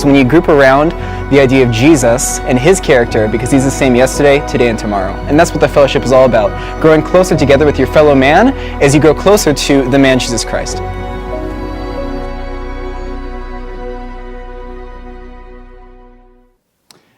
So when you group around the idea of Jesus and his character, because he's the same yesterday, today, and tomorrow. And that's what the fellowship is all about. Growing closer together with your fellow man as you grow closer to the man Jesus Christ.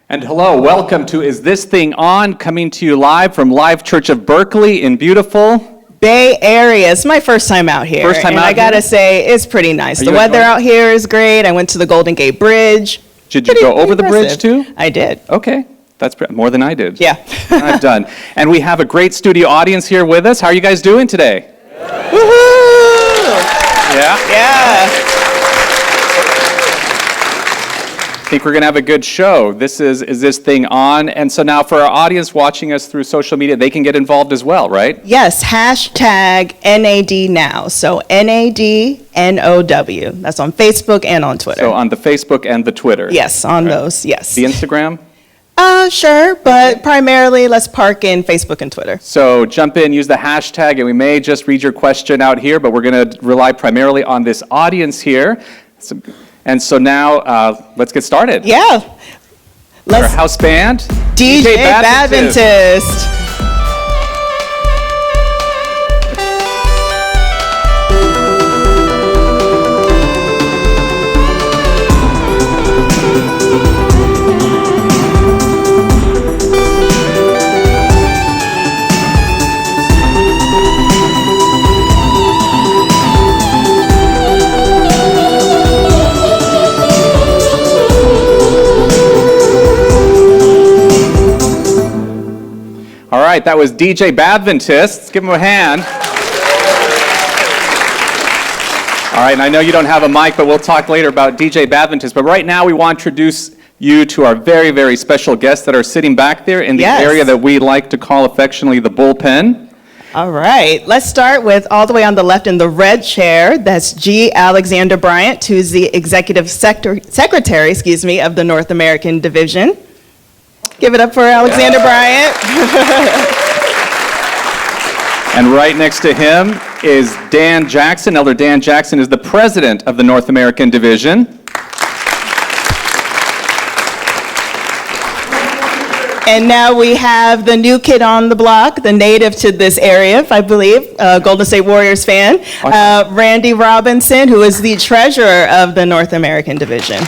And hello, welcome to Is This Thing On? Coming to you live from Live Church of Berkeley in beautiful Bay Area. It's my first time out here. First time and out I gotta here? say, it's pretty nice. Are The you weather enjoying out here is great. I went to the Golden Gate Bridge. Did you go over the bridge impressive. too? I did. Okay, that's more than I did. Yeah. I've done. And we have a great studio audience here with us. How are you guys doing today? Woohoo! Yeah? Yeah. I think we're going to have a good show. This is This Thing On? And so now for our audience watching us through social media, they can get involved as well, right? Yes, hashtag NAD now. So NADNOW. That's on Facebook and on Twitter. So on the Facebook and the Twitter. Yes, on those, yes. The Instagram? Sure, but primarily let's park in Facebook and Twitter. So jump in, use the hashtag, and we may just read your question out here, but we're going to rely primarily on this audience here. And so now, let's get started. Yeah. Our house band, DJ Adventist. All right, that was DJ Adventist. Let's give him a hand. All right, and I know you don't have a mic, but we'll talk later about DJ Adventist. But right now, we want to introduce you to our very, very special guests that are sitting back there in the area that we like to call affectionately the bullpen. All right, let's start with all the way on the left in the red chair. That's G. Alexander Bryant, who's the Executive Secretary, of the North American Division. Give it up for Alexander Bryant. And right next to him is Dan Jackson. Elder Dan Jackson is the president of the North American Division. And now we have the new kid on the block, the native to this area, I believe, Golden State Warriors fan, Randy Robinson, who is the treasurer of the North American Division.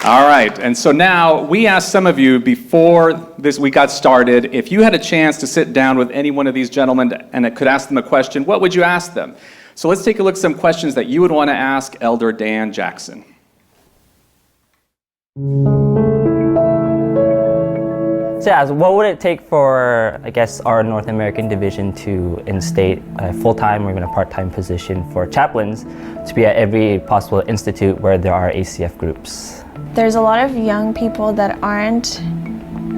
All right, and so now we asked some of you before we got started, if you had a chance to sit down with any one of these gentlemen and could ask them a question, what would you ask them? So let's take a look at some questions that you would want to ask Elder Dan Jackson. So what would it take for, I guess, our North American Division to instate a full-time or even a part-time position for chaplains to be at every possible institute where there are ACF groups? There's a lot of young people that aren't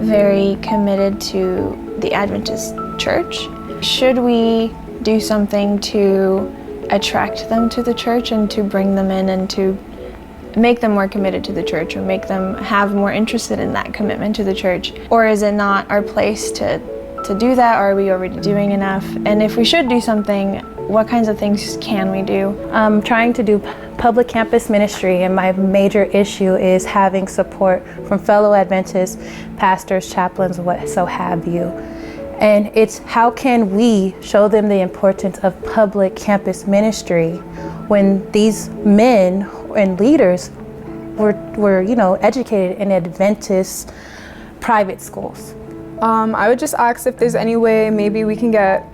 very committed to the Adventist church. Should we do something to attract them to the church and to bring them in and to make them more committed to the church or make them have more interested in that commitment to the church? Or is it not our place to do that? Or are we already doing enough? And if we should do something, what kinds of things can we do? I'm trying to do public campus ministry, and my major issue is having support from fellow Adventists, pastors, chaplains, what so have you. And it's how can we show them the importance of public campus ministry when these men and leaders were educated in Adventist private schools. I would just ask if there's any way maybe we can get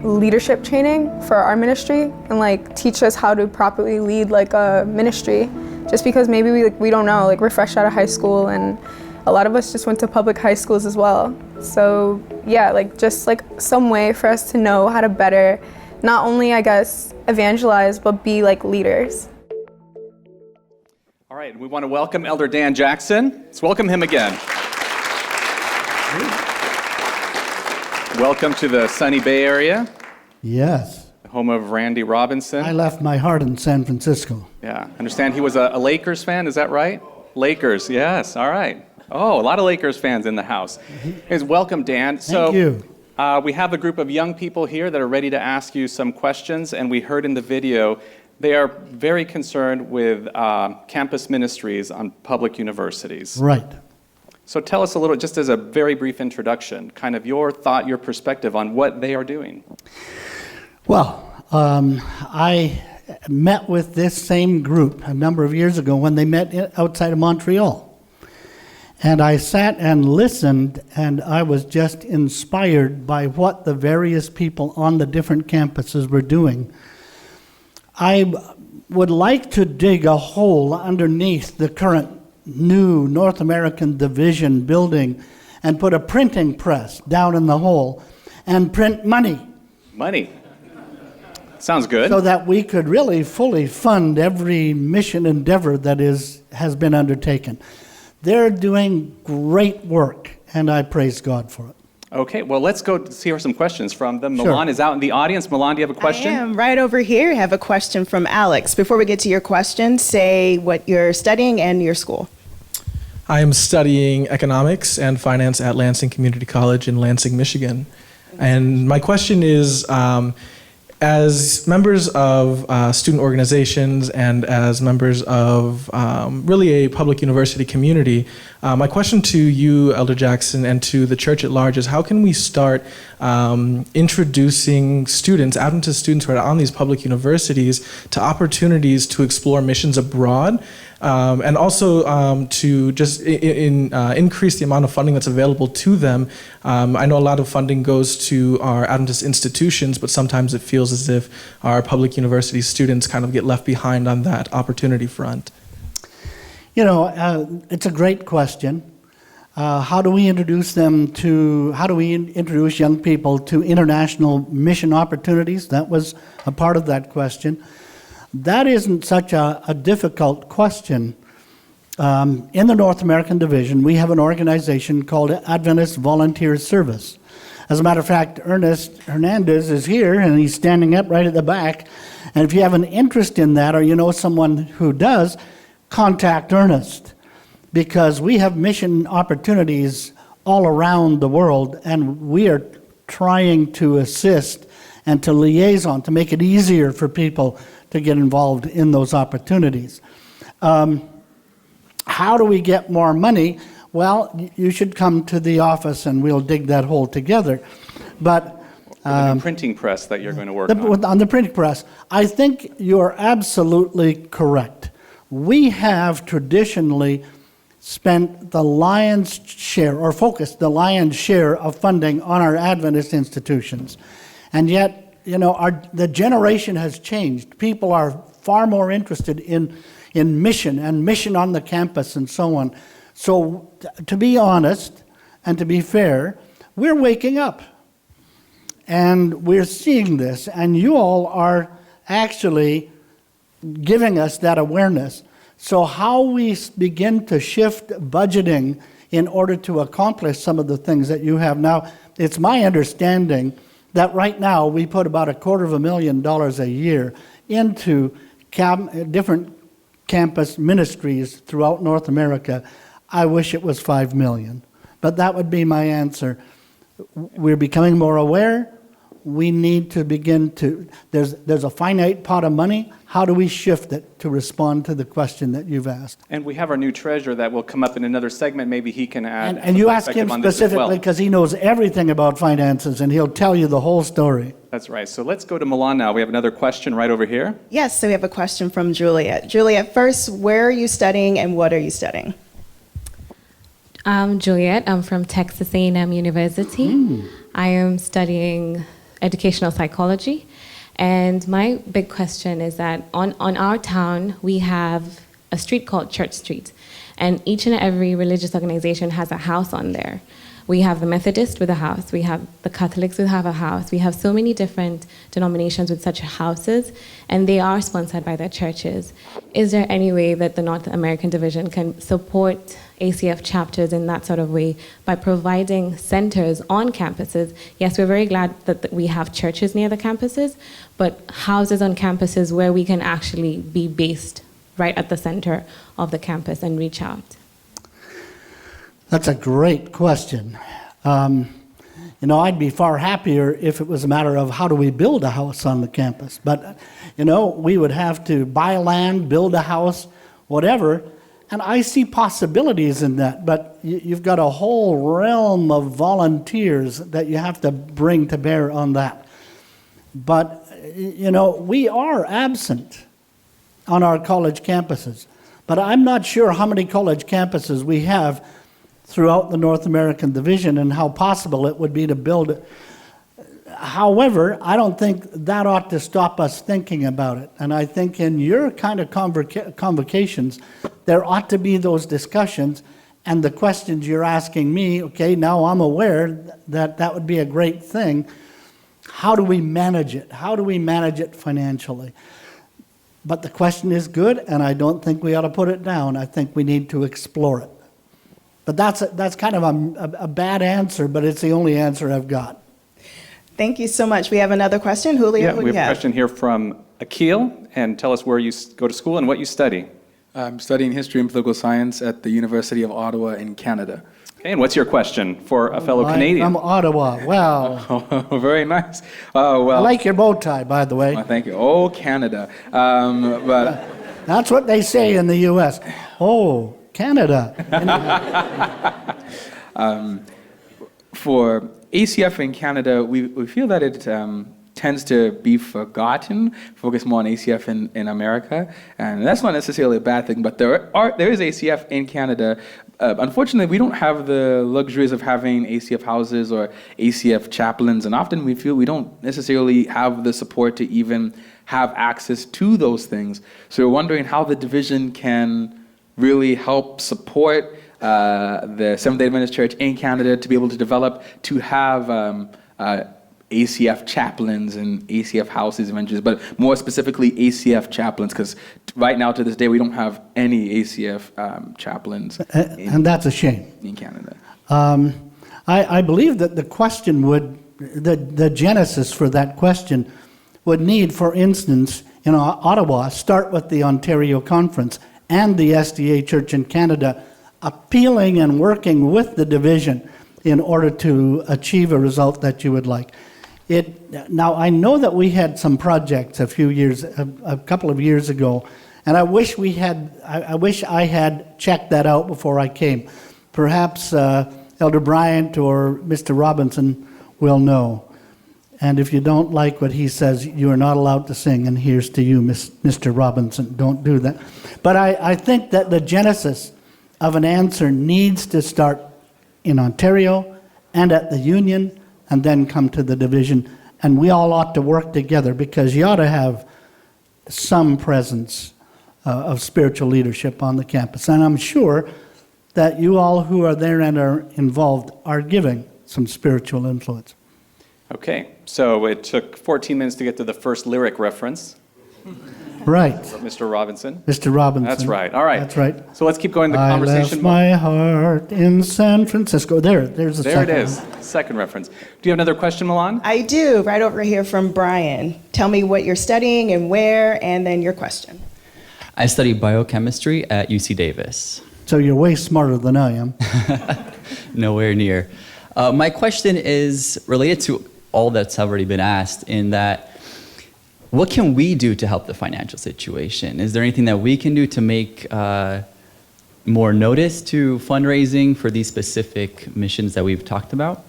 leadership training for our ministry and teach us how to properly lead a ministry, just because maybe we don't know, we're fresh out of high school and a lot of us just went to public high schools as well. So yeah, just some way for us to know how to better not only, I guess, evangelize, but be leaders. All right, we want to welcome Elder Dan Jackson. Let's welcome him again. Welcome to the sunny Bay Area. Yes. Home of Randy Robinson. I left my heart in San Francisco. Yeah, I understand he was a Lakers fan, is that right? Lakers, yes, all right. Oh, a lot of Lakers fans in the house. Welcome, Dan. Thank you. We have a group of young people here that are ready to ask you some questions, and we heard in the video they are very concerned with campus ministries on public universities. Right. So tell us a little, just as a very brief introduction, kind of your thought, your perspective on what they are doing. Well, I met with this same group a number of years ago when they met outside of Montreal. And I sat and listened, and I was just inspired by what the various people on the different campuses were doing. I would like to dig a hole underneath the current new North American Division building and put a printing press down in the hole and print money. Money. Sounds good. So that we could really fully fund every mission endeavor that has been undertaken. They're doing great work, and I praise God for it. Okay, well, let's go hear some questions from them. Sure. Milan is out in the audience. Milan, do you have a question? I am right over here. I have a question from Alex. Before we get to your question, say what you're studying and your school. I am studying economics and finance at Lansing Community College in Lansing, Michigan. And my question is, as members of student organizations and as members of really a public university community, my question to you, Elder Jackson, and to the church at large is how can we start introducing students, Adventist students who are on these public universities, to opportunities to explore missions abroad, and also to just increase the amount of funding that's available to them. I know a lot of funding goes to our Adventist institutions, but sometimes it feels as if our public university students kind of get left behind on that opportunity front. You know, it's a great question. How do we introduce young people to international mission opportunities? That was a part of that question. That isn't such a difficult question. In the North American Division, we have an organization called Adventist Volunteer Service. As a matter of fact, Ernest Hernandez is here, and he's standing up right at the back. And if you have an interest in that, or you know someone who does, contact Ernest, because we have mission opportunities all around the world, and we are trying to assist and to liaison, to make it easier for people to get involved in those opportunities. How do we get more money? Well, you should come to the office and we'll dig that hole together. But the printing press that you're going to work on. On the printing press, I think you're absolutely correct. We have traditionally spent the lion's share, or focused the lion's share of funding on our Adventist institutions. And yet, you know, the generation has changed. People are far more interested in mission and mission on the campus and so on. So to be honest and to be fair, we're waking up. And we're seeing this, and you all are actually giving us that awareness. So how we begin to shift budgeting in order to accomplish some of the things that you have now, it's my understanding that right now we put about $250,000 a year into different campus ministries throughout North America. I wish it was $5 million, but that would be my answer. We're becoming more aware. We need to begin to, there's a finite pot of money. How do we shift it to respond to the question that you've asked? And we have our new treasurer that will come up in another segment. Maybe he can add. And you ask him specifically because he knows everything about finances, and he'll tell you the whole story. That's right. So let's go to Milan now. We have another question right over here. Yes, so we have a question from Juliet. Juliet, first, where are you studying and what are you studying? I'm Juliet. I'm from Texas A&M University. I am studying educational psychology. And my big question is that on our town, we have a street called Church Street. And each and every religious organization has a house on there. We have the Methodist with a house. We have the Catholics who have a house. We have so many different denominations with such houses, and they are sponsored by their churches. Is there any way that the North American Division can support ACF chapters in that sort of way by providing centers on campuses? Yes, we're very glad that we have churches near the campuses, but houses on campuses where we can actually be based right at the center of the campus and reach out. That's a great question. I'd be far happier if it was a matter of how do we build a house on the campus. But, we would have to buy land, build a house, whatever. And I see possibilities in that. But you've got a whole realm of volunteers that you have to bring to bear on that. But, we are absent on our college campuses. But I'm not sure how many college campuses we have throughout the North American division and how possible it would be to build it. However, I don't think that ought to stop us thinking about it. And I think in your kind of convocations, there ought to be those discussions and the questions you're asking me. Okay, now I'm aware that that would be a great thing. How do we manage it? How do we manage it financially? But the question is good, and I don't think we ought to put it down. I think we need to explore it. But that's kind of a bad answer, but it's the only answer I've got. Thank you so much. We have another question. Julio, Yeah, who we do have you a question here from Akil, and tell us where you go to school and what you study. I'm studying history and political science at the University of Ottawa in Canada. Okay, and what's your question for a fellow Canadian? From Ottawa. Wow. Oh, very nice. Oh, well. I like your bow tie, by the way. Well, thank you. Oh, Canada. But That's what they say in the U.S. Oh, Canada. For ACF in Canada, we feel that it tends to be forgotten, focus more on ACF in America, and that's not necessarily a bad thing, but there is ACF in Canada. Unfortunately, we don't have the luxuries of having ACF houses or ACF chaplains, and often we feel we don't necessarily have the support to even have access to those things. So we're wondering how the division can really help support the Seventh-day Adventist Church in Canada to be able to develop, to have ACF chaplains and ACF houses eventually, but more specifically ACF chaplains, because right now to this day we don't have any ACF chaplains. And that's a shame. In Canada. I believe that the question the genesis for that question would need, for instance, in Ottawa, start with the Ontario Conference and the SDA Church in Canada appealing and working with the division in order to achieve a result that you would like. Now, I know that we had some projects a couple of years ago, and I wish I had checked that out before I came. Perhaps Elder Bryant or Mr. Robinson will know. And if you don't like what he says, you are not allowed to sing, and here's to you, Mr. Robinson. Don't do that. But I think that the genesis of an answer needs to start in Ontario and at the Union, and then come to the division. And we all ought to work together, because you ought to have some presence of spiritual leadership on the campus. And I'm sure that you all who are there and are involved are giving some spiritual influence. Okay, so it took 14 minutes to get to the first lyric reference. Right. Mr. Robinson. Mr. Robinson. That's right. All right. That's right. So let's keep going the I conversation. left my heart in San Francisco. There's the There it second is. one. Second reference. Do you have another question, Milan? I do, right over here from Brian. Tell me what you're studying and where, and then your question. I study biochemistry at UC Davis. So you're way smarter than I am. Nowhere near. My question is related to all that's already been asked, in that what can we do to help the financial situation? Is there anything that we can do to make more notice to fundraising for these specific missions that we've talked about?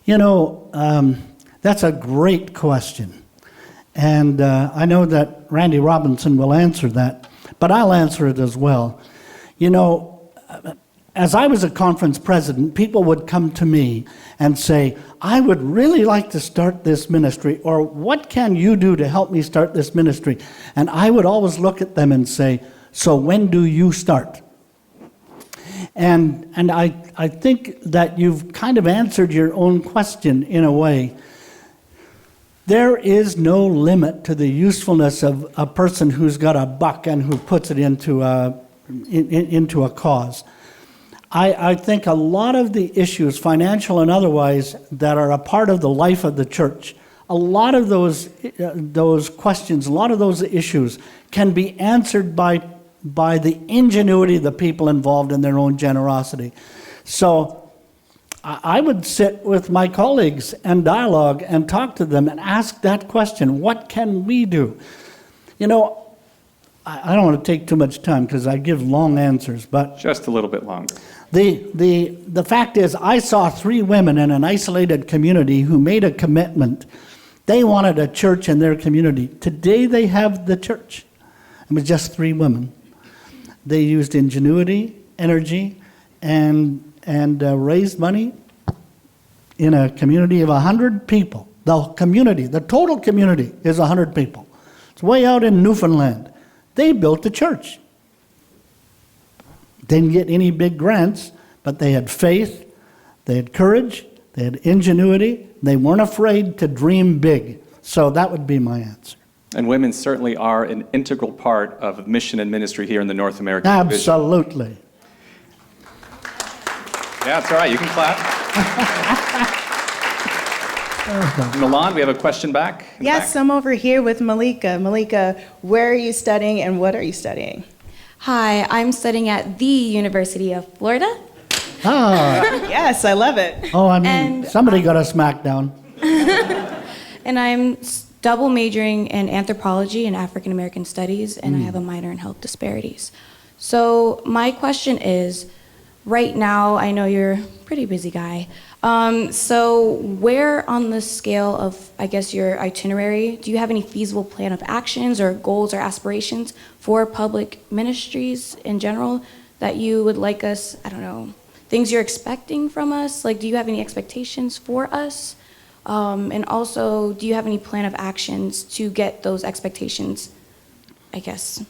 That's a great question. And I know that Randy Robinson will answer that, but I'll answer it as well. As I was a conference president, people would come to me and say, I would really like to start this ministry, or what can you do to help me start this ministry? And I would always look at them and say, so when do you start? And I think that you've kind of answered your own question in a way. There is no limit to the usefulness of a person who's got a buck and who puts it into a cause. I think a lot of the issues, financial and otherwise, that are a part of the life of the church, a lot of those questions, a lot of those issues can be answered by the ingenuity of the people involved in their own generosity. So I would sit with my colleagues and dialogue and talk to them and ask that question, what can we do? You know, I don't want to take too much time because I give long answers, but Just a little bit longer. the fact is I saw 3 women in an isolated community who made a commitment. They wanted a church in their community. Today they have the church. It was just 3 women. They used ingenuity, energy, and raised money in a community of 100 people. The total community is 100 people. It's way out in Newfoundland. They built the church. Didn't get any big grants, but they had faith, they had courage, they had ingenuity, they weren't afraid to dream big. So that would be my answer. And women certainly are an integral part of mission and ministry here in the North American Division. Absolutely. Yeah, it's all right. You can clap. Milan, we have a question back. in the Yes, back. I'm over here with Malika. Malika, where are you studying and what are you studying? Hi, I'm studying at the University of Florida. Ah, Yes, I love it. oh, I mean, And, somebody got a smackdown. And I'm double majoring in anthropology and African American studies, and I have a minor in health disparities. So my question is, right now, I know you're a pretty busy guy. So where on the scale of, I guess, your itinerary, do you have any feasible plan of actions or goals or aspirations for public ministries in general that you would like us, I don't know, things you're expecting from us? Like, do you have any expectations for us? And also, do you have any plan of actions to get those expectations, I guess,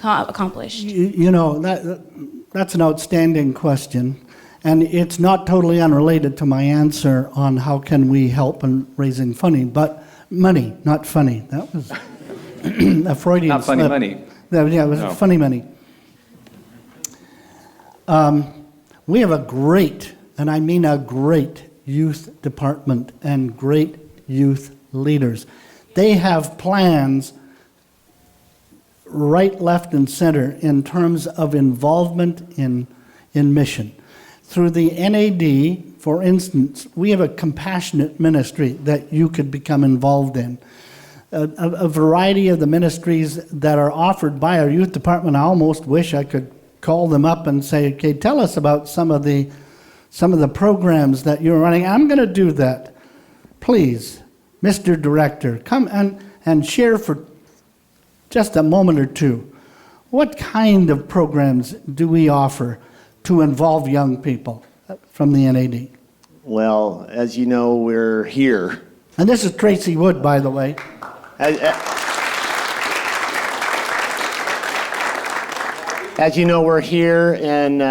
accomplished? You know, that's an outstanding question. And it's not totally unrelated to my answer on how can we help in raising funding, but money, not funny. That was a Freudian Not funny slip. money. Yeah, it was No. funny money. We have a great, and I mean a great, youth department and great youth leaders. They have plans right, left, and center in terms of involvement in mission. Through the NAD, for instance, we have a compassionate ministry that you could become involved in. A variety of the ministries that are offered by our youth department, I almost wish I could call them up and say, okay, tell us about some of the programs that you're running. I'm going to do that. Please, Mr. Director, come and share for just a moment or two. What kind of programs do we offer to involve young people from the NAD? Well, as you know, we're here. And this is Tracy Wood, by the way. As you know, we're here, and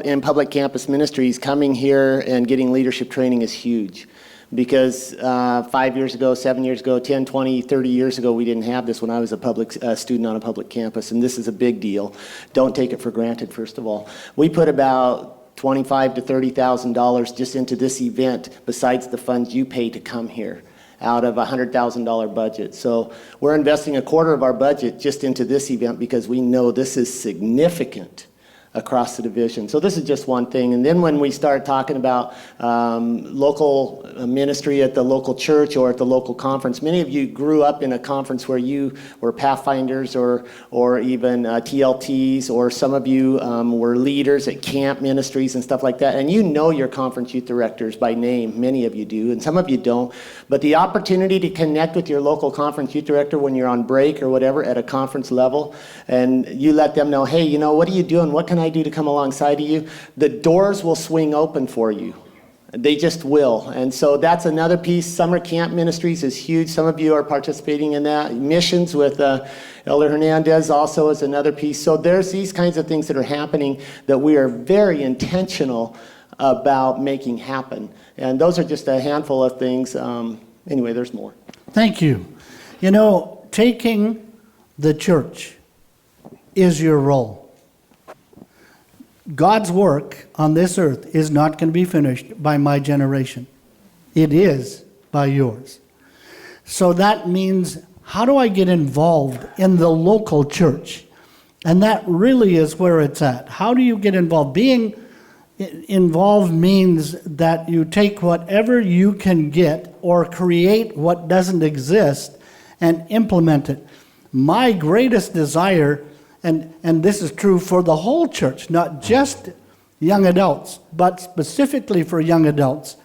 in public campus ministries. Coming here and getting leadership training is huge. Because 5 years ago, 7 years ago, 10, 20, 30 years ago, we didn't have this when I was a public student on a public campus, and this is a big deal. Don't take it for granted, first of all. We put about $25,000 to $30,000 just into this event, besides the funds you pay to come here, out of a $100,000 budget. So we're investing a quarter of our budget just into this event because we know this is significant across the division. So this is just one thing. And then when we start talking about local ministry at the local church or at the local conference, many of you grew up in a conference where you were pathfinders or even TLTs, or some of you were leaders at camp ministries and stuff like that. And you know your conference youth directors by name. Many of you do, and some of you don't. But the opportunity to connect with your local conference youth director when you're on break or whatever at a conference level, and you let them know, hey, you know, what are you doing? What can I do to come alongside of you? The doors will swing open for you. They just will. And so that's another piece. Summer camp ministries is huge. Some of you are participating in that. Missions with Elder Hernandez also is another piece. So there's these kinds of things that are happening that we are very intentional about making happen. And those are just a handful of things. Anyway, there's more. Thank you. You know, taking the church is your role. God's work on this earth is not going to be finished by my generation. It is by yours. So that means, how do I get involved in the local church? And that really is where it's at. How do you get involved? Being Involve means that you take whatever you can get or create what doesn't exist and implement it. My greatest desire, and this is true for the whole church, not just young adults, but specifically for young adults,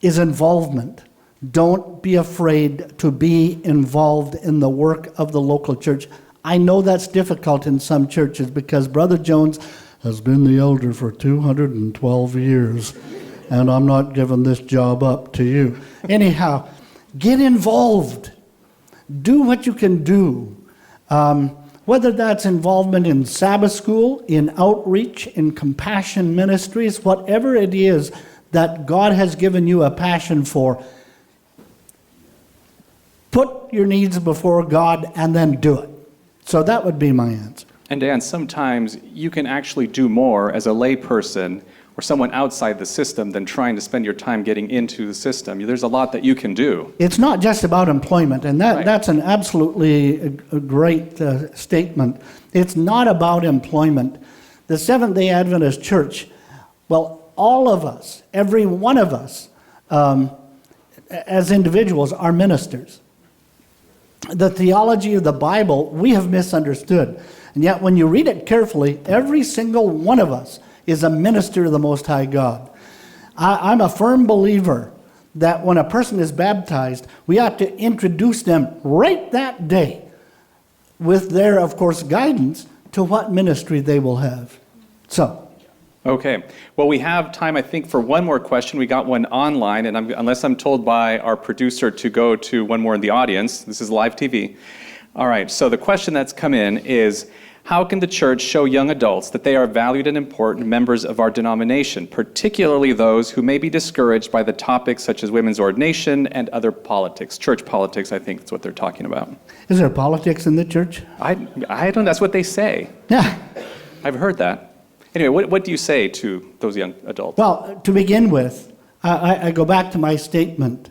is involvement. Don't be afraid to be involved in the work of the local church. I know that's difficult in some churches because Brother Jones has been the elder for 212 years, and I'm not giving this job up to you. Anyhow, get involved. Do what you can do. Whether that's involvement in Sabbath school, in outreach, in compassion ministries, whatever it is that God has given you a passion for, put your needs before God and then do it. So that would be my answer. And Dan, sometimes you can actually do more as a lay person or someone outside the system than trying to spend your time getting into the system. There's a lot that you can do. It's not just about employment, and that's an absolutely a great statement. It's not about employment. The Seventh-day Adventist Church, well, all of us, every one of us, as individuals, are ministers. The theology of the Bible, we have misunderstood. And yet when you read it carefully, every single one of us is a minister of the Most High God. I'm a firm believer that when a person is baptized, we ought to introduce them right that day with their, of course, guidance to what ministry they will have. So. Okay. Well, we have time, I think, for one more question. We got one online, and unless I'm told by our producer to go to one more in the audience, this is live TV. All right, so the question that's come in is, how can the church show young adults that they are valued and important members of our denomination, particularly those who may be discouraged by the topics such as women's ordination and other politics? Church politics, I think that's what they're talking about. Is there politics in the church? I don't know, that's what they say. Yeah. I've heard that. Anyway, what do you say to those young adults? Well, to begin with, I go back to my statement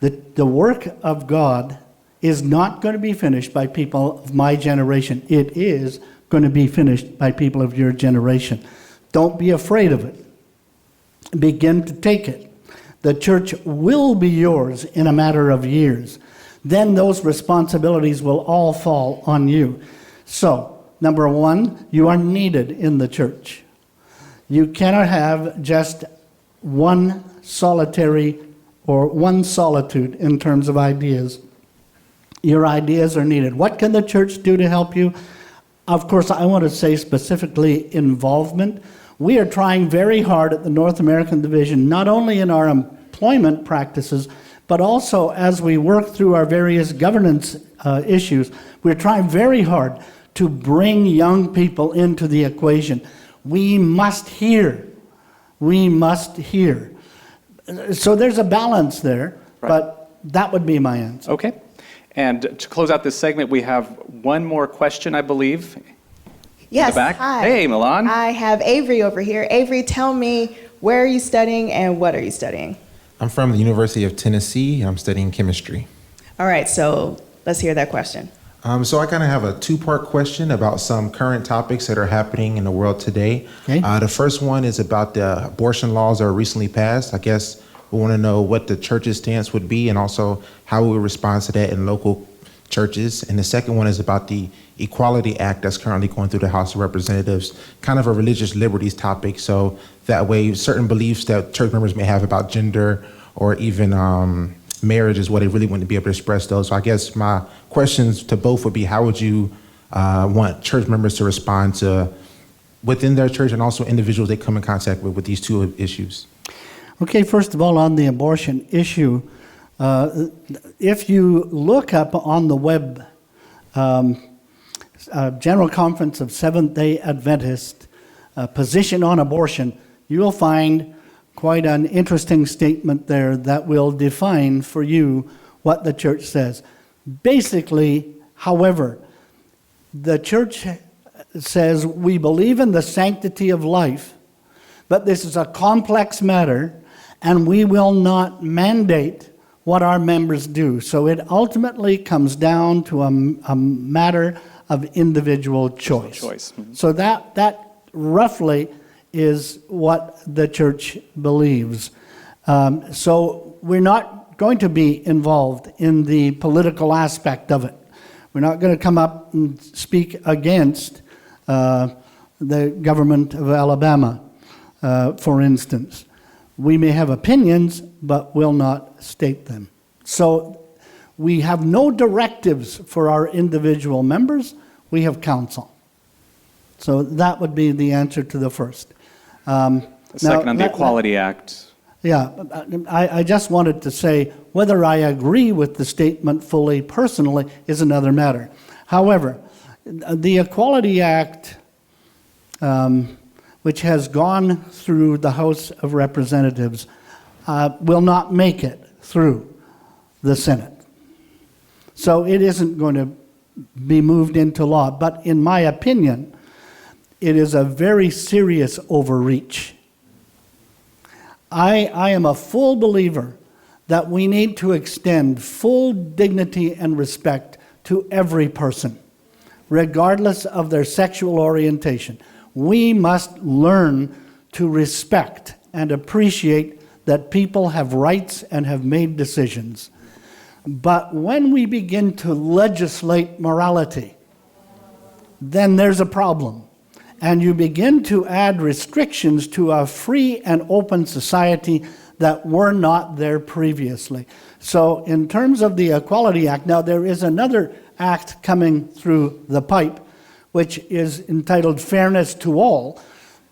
that the work of God is not going to be finished by people of my generation. It is going to be finished by people of your generation. Don't be afraid of it. Begin to take it. The church will be yours in a matter of years. Then those responsibilities will all fall on you. So, number one, you are needed in the church. You cannot have just one solitary or one solitude in terms of ideas. Your ideas are needed. What can the church do to help you? Of course, I want to say specifically involvement. We are trying very hard at the North American Division, not only in our employment practices, but also as we work through our various governance issues. We're trying very hard to bring young people into the equation. We must hear. We must hear. So there's a balance there, right. But that would be my answer. Okay. And to close out this segment, we have one more question, I believe. Yes, in the back. hi. Hey, Milan. I have Avery over here. Avery, tell me, where are you studying and what are you studying? I'm from the University of Tennessee. I'm studying chemistry. All right, so let's hear that question. So I kind of have a two-part question about some current topics that are happening in the world today. Okay. The first one is about the abortion laws that were recently passed. I guess we want to know what the church's stance would be and also how we would respond to that in local churches. And the second one is about the Equality Act that's currently going through the House of Representatives, kind of a religious liberties topic. So that way certain beliefs that church members may have about gender or even marriage is what they really want to be able to express those. So I guess my questions to both would be, how would you want church members to respond to within their church and also individuals they come in contact with these two issues? Okay, first of all, on the abortion issue, if you look up on the web, General Conference of Seventh-day Adventist position on abortion, you will find quite an interesting statement there that will define for you what the church says. Basically, however, the church says we believe in the sanctity of life, but this is a complex matter, and we will not mandate what our members do. So it ultimately comes down to a matter of individual choice. Mm-hmm. So that roughly is what the church believes. So we're not going to be involved in the political aspect of it. We're not going to come up and speak against the government of Alabama, for instance. We may have opinions, but will not state them. So we have no directives for our individual members. We have counsel. So that would be the answer to the first. Second, on the Equality Act. Yeah, I just wanted to say whether I agree with the statement fully personally is another matter. However, the Equality Act, which has gone through the House of Representatives, will not make it through the Senate. So it isn't going to be moved into law. But in my opinion, it is a very serious overreach. I am a full believer that we need to extend full dignity and respect to every person, regardless of their sexual orientation. We must learn to respect and appreciate that people have rights and have made decisions. But when we begin to legislate morality, then there's a problem. And you begin to add restrictions to a free and open society that were not there previously. So in terms of the Equality Act, now there is another act coming through the pipe, which is entitled Fairness to All,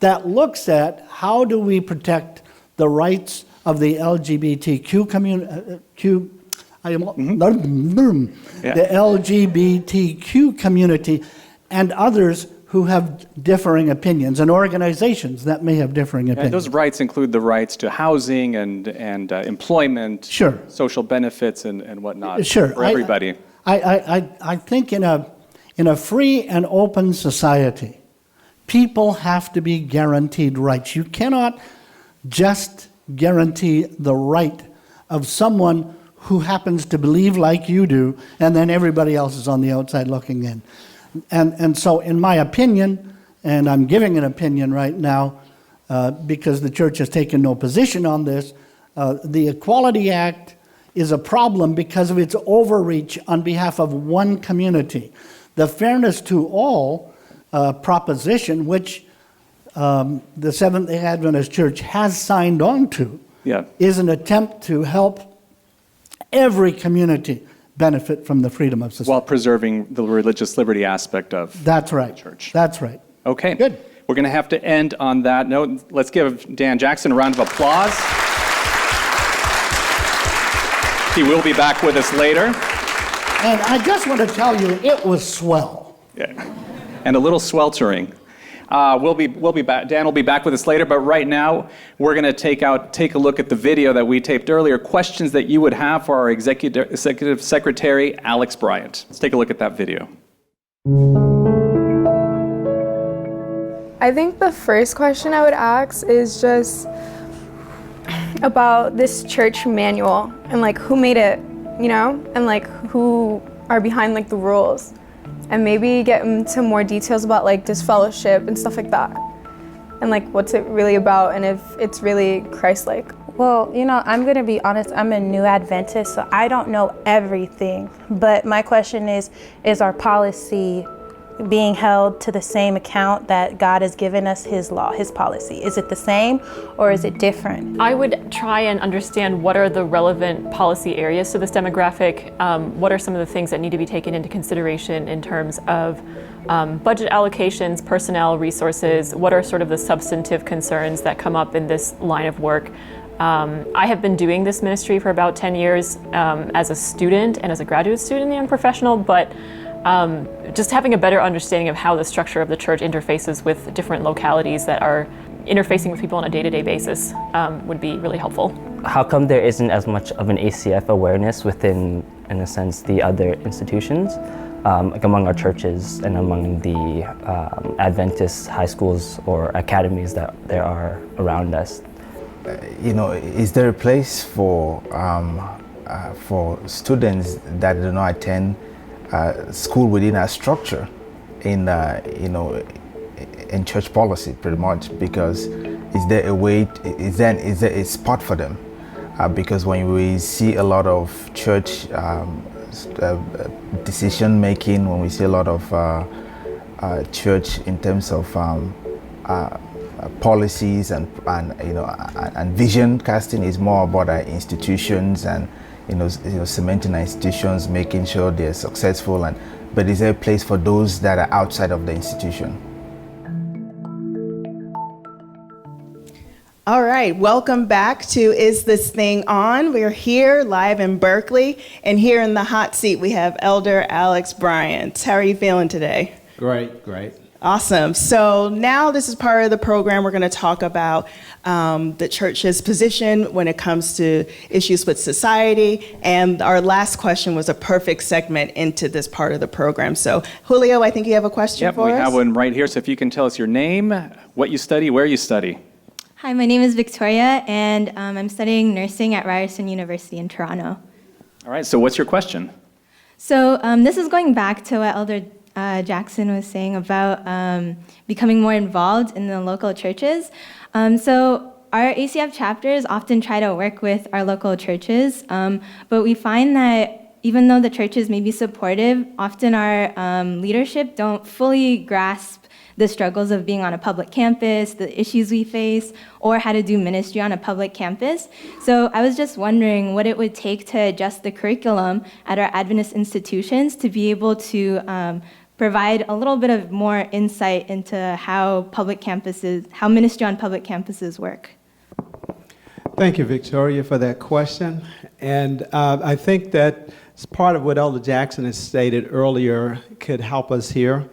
that looks at how do we protect the rights of the LGBTQ community, the LGBTQ community, and others who have differing opinions, and organizations that may have differing opinions. And those rights include the rights to housing and employment, sure, social benefits and whatnot, sure, for everybody. I think in a free and open society, people have to be guaranteed rights. You cannot just guarantee the right of someone who happens to believe like you do, and then everybody else is on the outside looking in. And so in my opinion, and I'm giving an opinion right now because the church has taken no position on this, the Equality Act is a problem because of its overreach on behalf of one community. The Fairness to All proposition, which the Seventh-day Adventist Church has signed on to, is an attempt to help every community benefit from the freedom of society. While preserving the religious liberty aspect of That's right. the church. That's right. Okay. Good. We're going to have to end on that note. Let's give Dan Jackson a round of applause. He will be back with us later. And I just want to tell you, it was swell. Yeah. And a little sweltering. We'll be back. Dan will be back with us later, but right now we're going to take a look at the video that we taped earlier. Questions that you would have for our Executive Secretary, Alex Bryant. Let's take a look at that video. I think the first question I would ask is just about this church manual and like who made it, you know, and like who are behind like the rules. And maybe get into more details about like disfellowship and stuff like that. And like what's it really about and if it's really Christ-like. Well, you know, I'm going to be honest, I'm a new Adventist, so I don't know everything. But my question is our policy being held to the same account that God has given us his law, his policy? Is it the same or is it different? I would try and understand what are the relevant policy areas to this demographic. What are some of the things that need to be taken into consideration in terms of budget allocations, personnel, resources? What are sort of the substantive concerns that come up in this line of work? I have been doing this ministry for about 10 years as a student and as a graduate student and professional, but just having a better understanding of how the structure of the church interfaces with different localities that are interfacing with people on a day-to-day basis would be really helpful. How come there isn't as much of an ACF awareness within, in a sense, the other institutions, like among our churches and among the Adventist high schools or academies that there are around us? You know, is there a place for students that do not attend school within a structure in you know, in church policy, pretty much, because is there a way, is there a spot for them? Because when we see a lot of church decision making, when we see a lot of church in terms of policies and vision casting is more about our institutions and cementing our institutions, making sure they're successful. But is there a place for those that are outside of the institution? All right, welcome back to Is This Thing On? We're here live in Berkeley, and here in the hot seat we have Elder Alex Bryant. How are you feeling today? Great. Awesome. So now this is part of the program. We're going to talk about the church's position when it comes to issues with society. And our last question was a perfect segment into this part of the program. So Julio, I think you have a question for us? Yep, we have one right here. So if you can tell us your name, what you study, where you study. Hi, my name is Victoria, and I'm studying nursing at Ryerson University in Toronto. All right, so what's your question? So this is going back to what Elder Jackson was saying about becoming more involved in the local churches. So our ACF chapters often try to work with our local churches, but we find that even though the churches may be supportive, often our leadership don't fully grasp the struggles of being on a public campus, the issues we face, or how to do ministry on a public campus. So I was just wondering what it would take to adjust the curriculum at our Adventist institutions to be able to provide a little bit of more insight into how ministry on public campuses work. Thank you, Victoria, for that question. And I think that part of what Elder Jackson has stated earlier could help us here.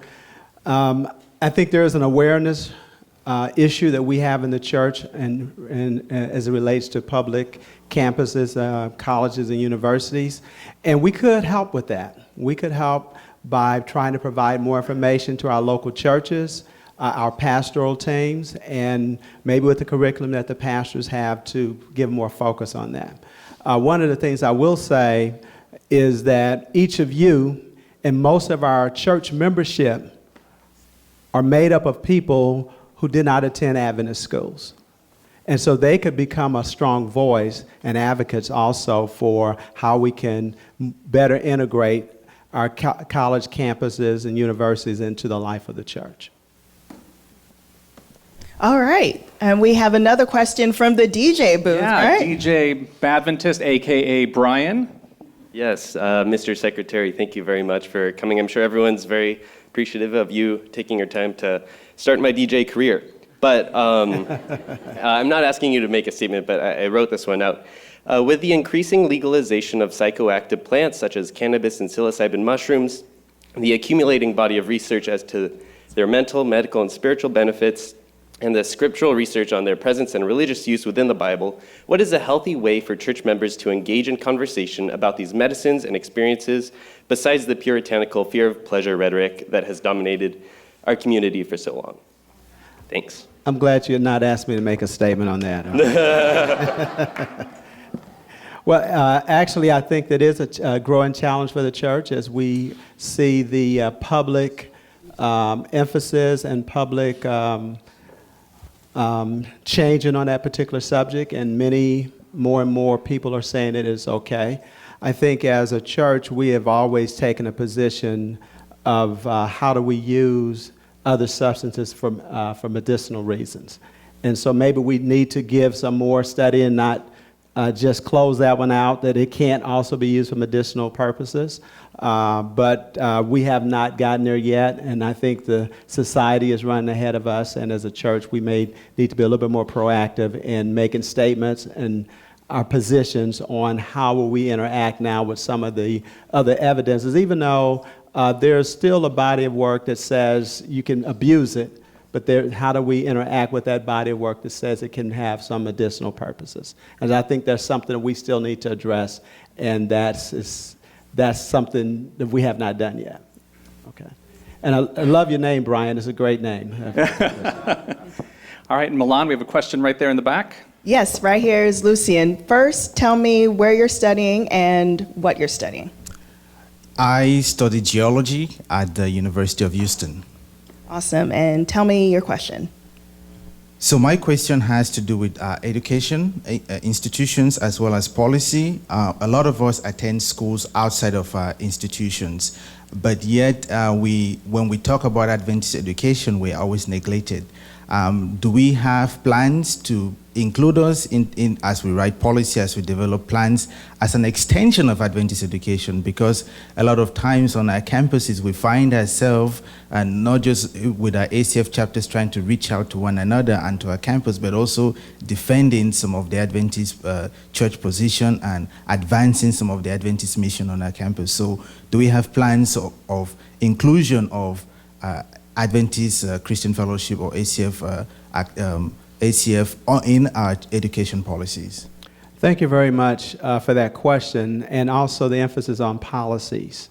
I think there is an awareness issue that we have in the church and as it relates to public campuses, colleges and universities, and we could help with that. We could help by trying to provide more information to our local churches, our pastoral teams, and maybe with the curriculum that the pastors have to give more focus on that. One of the things I will say is that each of you and most of our church membership are made up of people who did not attend Adventist schools. And so they could become a strong voice and advocates also for how we can better integrate our college campuses and universities into the life of the church. All right, and we have another question from the DJ booth, right? DJ Adventist, a.k.a. Brian. Yes, Mr. Secretary, thank you very much for coming. I'm sure everyone's very appreciative of you taking your time to start my DJ career. But I'm not asking you to make a statement, but I wrote this one out. With the increasing legalization of psychoactive plants such as cannabis and psilocybin mushrooms, the accumulating body of research as to their mental, medical, and spiritual benefits, and the scriptural research on their presence and religious use within the Bible, what is a healthy way for church members to engage in conversation about these medicines and experiences besides the puritanical fear of pleasure rhetoric that has dominated our community for so long? Thanks. I'm glad you had not asked me to make a statement on that. Well, actually, I think that is a growing challenge for the church as we see the public emphasis and public changing on that particular subject, and more and more people are saying it is okay. I think as a church, we have always taken a position of how do we use other substances for medicinal reasons. And so maybe we need to give some more study and not just close that one out, that it can't also be used for medicinal purposes. But we have not gotten there yet, and I think the society is running ahead of us, and as a church, we may need to be a little bit more proactive in making statements and our positions on how will we interact now with some of the other evidences, even though there's still a body of work that says you can abuse it, but how do we interact with that body of work that says it can have some medicinal purposes? And I think that's something that we still need to address, and that's something that we have not done yet. Okay. And I love your name, Brian. It's a great name. All right, Milan, we have a question right there in the back. Yes, right here is Lucian. First, tell me where you're studying and what you're studying. I study geology at the University of Houston. Awesome. And tell me your question. So my question has to do with education, institutions, as well as policy. A lot of us attend schools outside of institutions, but yet when we talk about Adventist education, we're always neglected. Do we have plans to include us in as we write policy, as we develop plans, as an extension of Adventist education? Because a lot of times on our campuses, we find ourselves, and not just with our ACF chapters trying to reach out to one another and to our campus, but also defending some of the Adventist church position and advancing some of the Adventist mission on our campus. So do we have plans of inclusion of Adventist Christian Fellowship or ACF in our education policies? Thank you very much for that question, and also the emphasis on policies.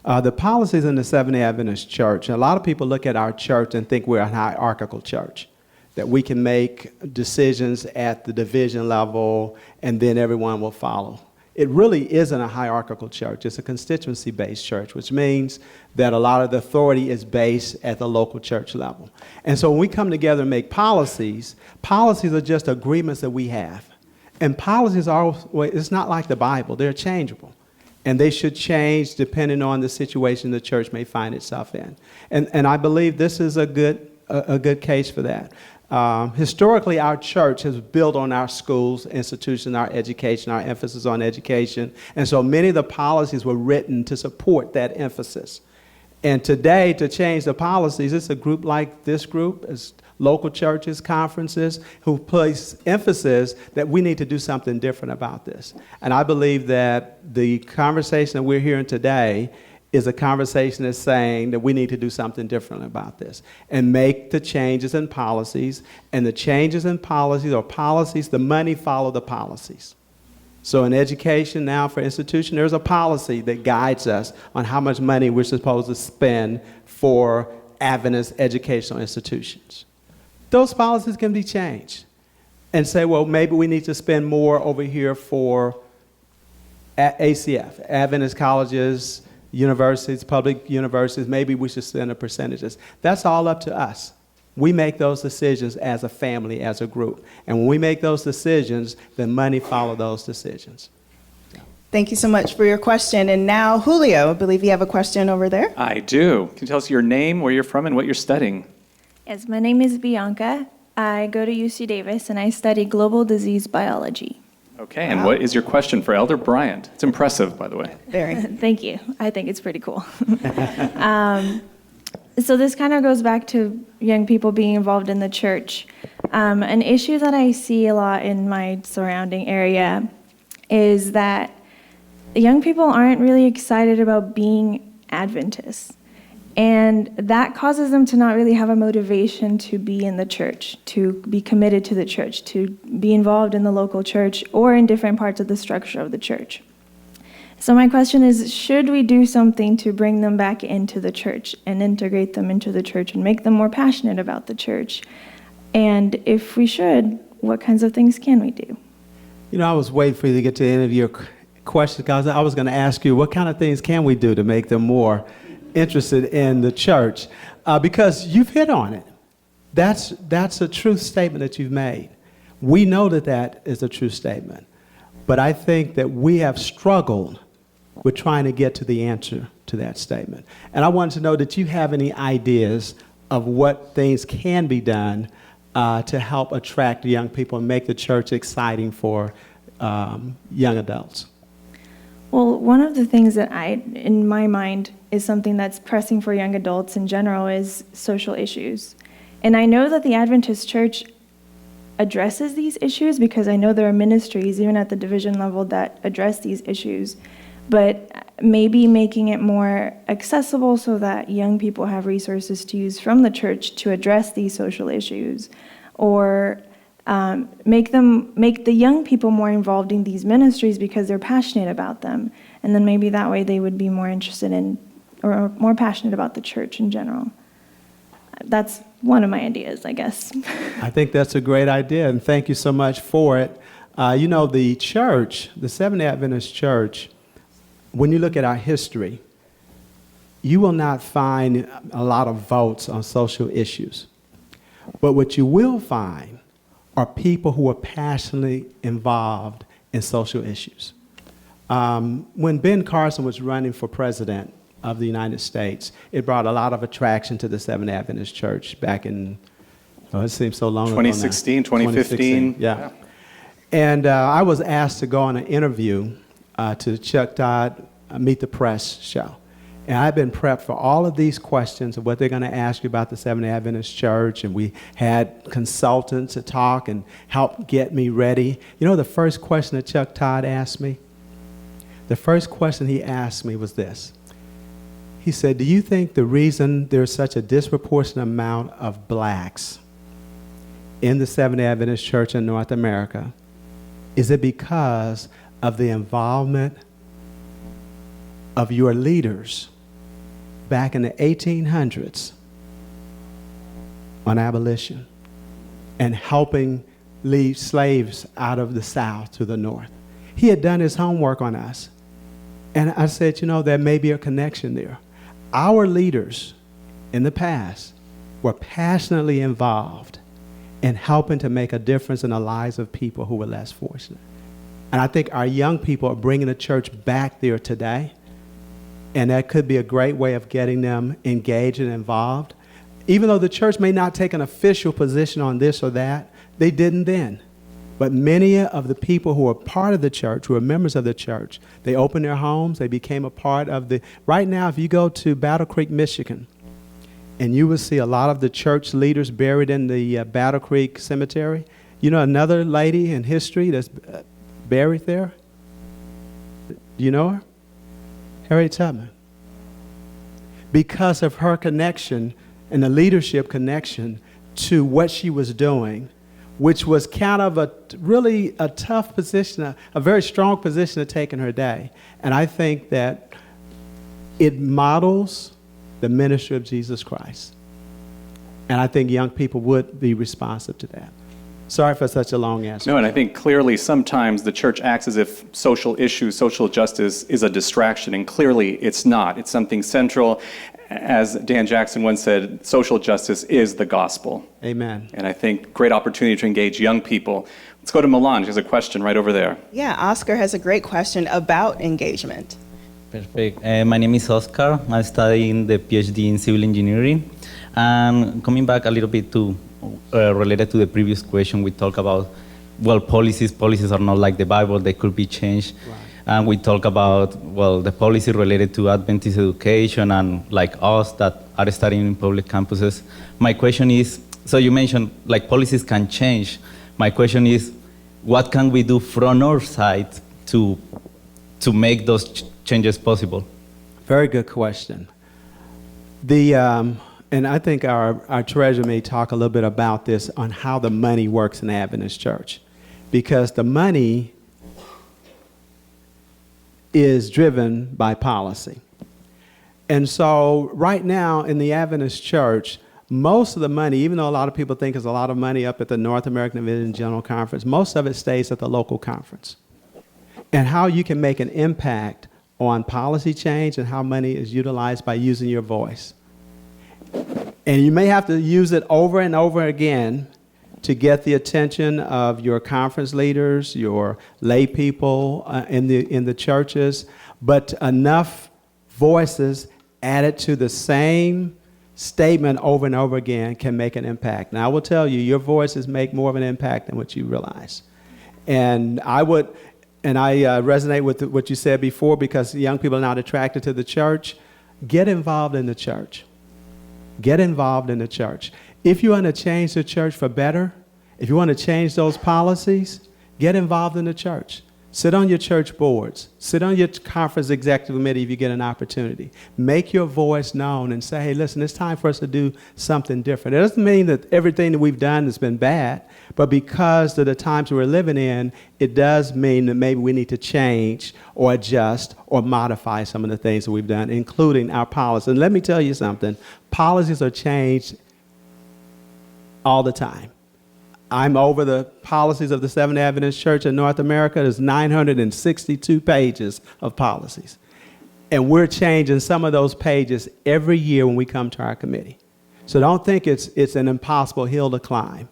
The policies in the Seventh-day Adventist Church, a lot of people look at our church and think we're a hierarchical church, that we can make decisions at the division level and then everyone will follow. It really isn't a hierarchical church. It's a constituency-based church, which means that a lot of the authority is based at the local church level. And so when we come together and make policies, policies are just agreements that we have. And policies are, well, it's not like the Bible. They're changeable. And they should change depending on the situation the church may find itself in. And I believe this is a good case for that. Historically, our church has built on our schools, institutions, our education, our emphasis on education. And so many of the policies were written to support that emphasis. And today, to change the policies, it's a group like this group, it's local churches, conferences, who place emphasis that we need to do something different about this. And I believe that the conversation that we're hearing today is a conversation that's saying that we need to do something different about this and make the changes in policies. And the changes in policies are policies, the money follow the policies. So in education now for institution, there's a policy that guides us on how much money we're supposed to spend for Adventist educational institutions. Those policies can be changed and say, well, maybe we need to spend more over here for ACF, Adventist colleges, universities, public universities, maybe we should spend the percentages. That's all up to us. We make those decisions as a family, as a group. And when we make those decisions, then money follows those decisions. Thank you so much for your question. And now, Julio, I believe you have a question over there. I do. Can you tell us your name, where you're from, and what you're studying? Yes, my name is Bianca. I go to UC Davis and I study global disease biology. Okay, and what is your question for Elder Bryant? It's impressive, by the way. Very. Thank you. I think it's pretty cool. So this kind of goes back to young people being involved in the church. An issue that I see a lot in my surrounding area is that young people aren't really excited about being Adventists. And that causes them to not really have a motivation to be in the church, to be committed to the church, to be involved in the local church or in different parts of the structure of the church. So my question is, should we do something to bring them back into the church and integrate them into the church and make them more passionate about the church? And if we should, what kinds of things can we do? You know, I was waiting for you to get to the end of your question because I was going to ask you, what kind of things can we do to make them more interested in the church? Because you've hit on it. That's a true statement that you've made. We know that that is a true statement. But I think that we have struggled with trying to get to the answer to that statement. And I wanted to know that you have any ideas of what things can be done to help attract young people and make the church exciting for young adults. Well, one of the things that in my mind, is something that's pressing for young adults in general is social issues. And I know that the Adventist Church addresses these issues because I know there are ministries, even at the division level, that address these issues. But maybe making it more accessible so that young people have resources to use from the church to address these social issues, or make the young people more involved in these ministries because they're passionate about them. And then maybe that way they would be more interested in or more passionate about the church in general. That's one of my ideas, I guess. I think that's a great idea, and thank you so much for it. You know, the church, the Seventh-day Adventist Church, when you look at our history, you will not find a lot of votes on social issues. But what you will find are people who are passionately involved in social issues. When Ben Carson was running for president of the United States, it brought a lot of attraction to the Seventh Adventist Church back in, it seems so long ago now. 2016, 2015. Yeah. And I was asked to go on an interview to the Chuck Todd Meet the Press show. And I've been prepped for all of these questions of what they're going to ask you about the Seventh Adventist Church. And we had consultants to talk and help get me ready. You know the first question that Chuck Todd asked me? The first question he asked me was this. He said, do you think the reason there's such a disproportionate amount of blacks in the Seventh Adventist Church in North America, is it because of the involvement of your leaders back in the 1800s on abolition and helping lead slaves out of the South to the North? He had done his homework on us. And I said, you know, there may be a connection there. Our leaders in the past were passionately involved in helping to make a difference in the lives of people who were less fortunate. And I think our young people are bringing the church back there today. And that could be a great way of getting them engaged and involved. Even though the church may not take an official position on this or that, they didn't then. But many of the people who are part of the church, who are members of the church, they opened their homes, they became a part of the... Right now, if you go to Battle Creek, Michigan, and you will see a lot of the church leaders buried in the Battle Creek Cemetery. You know another lady in history that's buried there? Do you know her? Harriet Tubman. Because of her connection and the leadership connection to what she was doing, which was kind of really a tough position, a very strong position to take in her day. And I think that it models the ministry of Jesus Christ. And I think young people would be responsive to that. Sorry for such a long answer. No, and I think clearly sometimes the church acts as if social issues, social justice is a distraction, and clearly it's not. It's something central. As Dan Jackson once said, social justice is the gospel. Amen. And I think great opportunity to engage young people. Let's go to Milan. She has a question right over there. Yeah, Oscar has a great question about engagement. Perfect. My name is Oscar. I'm studying the PhD in civil engineering. And coming back a little bit to related to the previous question, we talk about, well, policies are not like the Bible, they could be changed. Right. And we talk about, well, the policy related to Adventist education and like us that are studying in public campuses. My question is, so you mentioned like policies can change. My question is, what can we do from our side to make those changes possible? Very good question. And I think our treasurer may talk a little bit about this on how the money works in the Adventist Church. Because the money is driven by policy. And so right now in the Adventist Church, most of the money, even though a lot of people think there's a lot of money up at the North American Division General Conference, most of it stays at the local conference. And how you can make an impact on policy change and how money is utilized by using your voice. And you may have to use it over and over again to get the attention of your conference leaders, your lay people in the churches, but enough voices added to the same statement over and over again can make an impact. Now, I will tell you, your voices make more of an impact than what you realize. And I resonate with what you said before, because young people are not attracted to the church. Get involved in the church. Get involved in the church. If you want to change the church for better, if you want to change those policies, get involved in the church. Sit on your church boards. Sit on your conference executive committee if you get an opportunity. Make your voice known and say, hey, listen, it's time for us to do something different. It doesn't mean that everything that we've done has been bad, but because of the times we're living in, it does mean that maybe we need to change or adjust or modify some of the things that we've done, including our policies. And let me tell you something. Policies are changed all the time. I'm over the policies of the Seventh Adventist Church in North America. There's 962 pages of policies. And we're changing some of those pages every year when we come to our committee. So don't think it's an impossible hill to climb.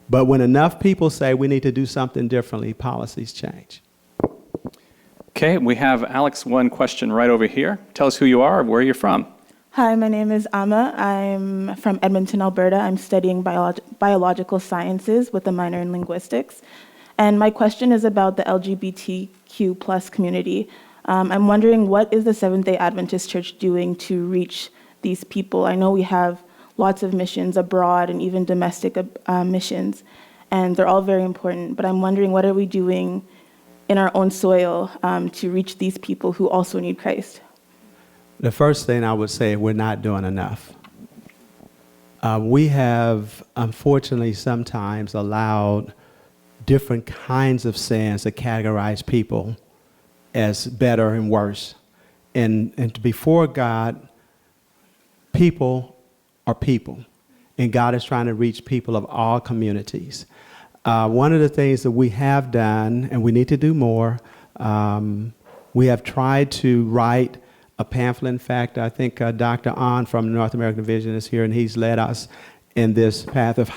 But when enough people say we need to do something differently, policies change. Okay, we have Alex, one question right over here. Tell us who you are and where you're from. Hi, my name is Amma. I'm from Edmonton, Alberta. I'm studying biological sciences with a minor in linguistics. And my question is about the LGBTQ plus community. I'm wondering, what is the Seventh-day Adventist Church doing to reach these people? I know we have lots of missions abroad and even domestic missions, and they're all very important. But I'm wondering, what are we doing in our own soil to reach these people who also need Christ? The first thing I would say, we're not doing enough. We have, unfortunately, sometimes allowed different kinds of sins to categorize people as better and worse. And before God, people are people. And God is trying to reach people of all communities. One of the things that we have done, and we need to do more, we have tried to write a pamphlet. In fact, I think Dr. Ahn from the North American Division is here, and he's led us in this path of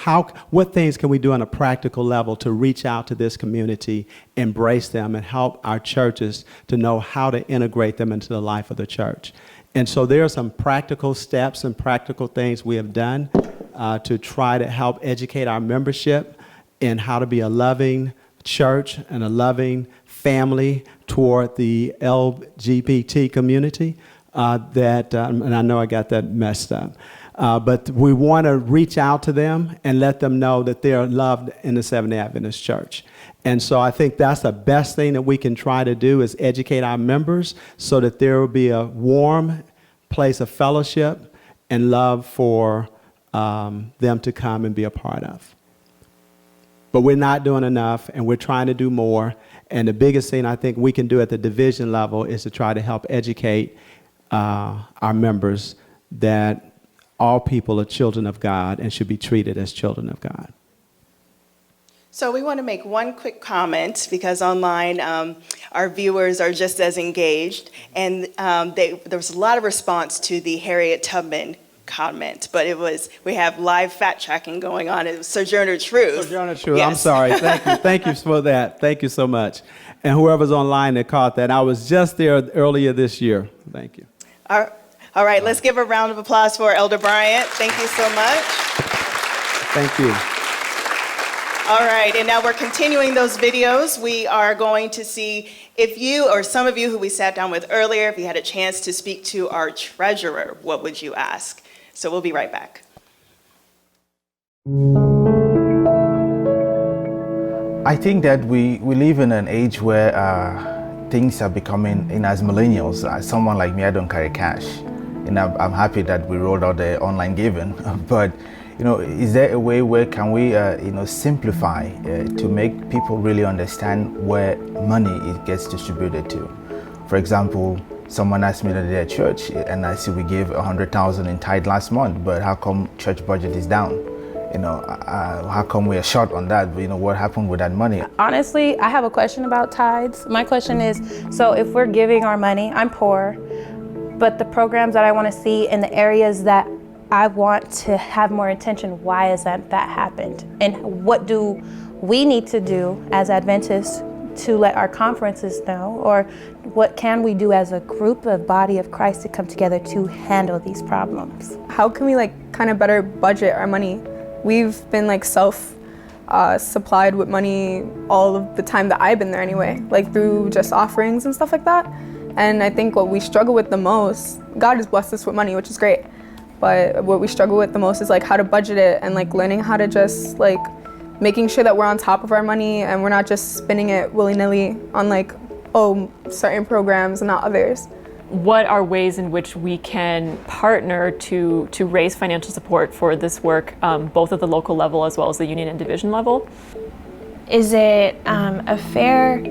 what things can we do on a practical level to reach out to this community, embrace them, and help our churches to know how to integrate them into the life of the church. And so there are some practical steps and practical things we have done to try to help educate our membership in how to be a loving church and a loving family toward the LGBT community. And I know I got that messed up. But we want to reach out to them and let them know that they're loved in the Seventh-day Adventist Church. And so I think that's the best thing that we can try to do, is educate our members so that there will be a warm place of fellowship and love for them to come and be a part of. But we're not doing enough, and we're trying to do more. And the biggest thing I think we can do at the division level is to try to help educate our members that all people are children of God and should be treated as children of God. So we want to make one quick comment, because online our viewers are just as engaged, and there was a lot of response to the Harriet Tubman comment, but we have live fact checking going on. It was Sojourner Truth. Sojourner Truth. Yes. I'm sorry. Thank you. Thank you for that. Thank you so much. And whoever's online that caught that, I was just there earlier this year. Thank you. All right, let's give a round of applause for Elder Bryant. Thank you so much. Thank you. All right, and now we're continuing those videos. We are going to see if you, or some of you who we sat down with earlier, if you had a chance to speak to our treasurer, what would you ask? So we'll be right back. I think that we live in an age where things are becoming, as millennials, someone like me, I don't carry cash. I'm happy that we rolled out the online giving, but is there a way where can we simplify to make people really understand where money gets distributed to? For example, someone asked me the other day at church, and I see we gave 100,000 in tithe last month, but how come church budget is down? How come we are short on that? What happened with that money? Honestly, I have a question about tithes. My question is, so if we're giving our money, I'm poor, but the programs that I want to see in the areas that I want to have more attention, why is that happened? And what do we need to do as Adventists to let our conferences know, or what can we do as a group of body of Christ to come together to handle these problems? How can we kind of better budget our money? We've been self-supplied with money all of the time that I've been there anyway, through just offerings and stuff like that. And I think what we struggle with the most, God has blessed us with money, which is great, but what we struggle with the most is how to budget it, and learning how to just making sure that we're on top of our money and we're not just spending it willy-nilly on certain programs and not others. What are ways in which we can partner to raise financial support for this work, both at the local level as well as the union and division level? Is it a fair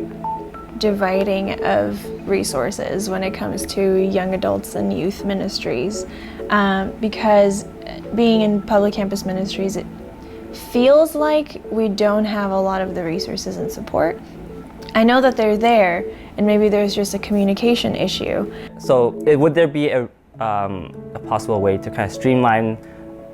dividing of resources when it comes to young adults and youth ministries? Because being in public campus ministries, it feels like we don't have a lot of the resources and support. I know that they're there, and maybe there's just a communication issue. So would there be a possible way to kind of streamline,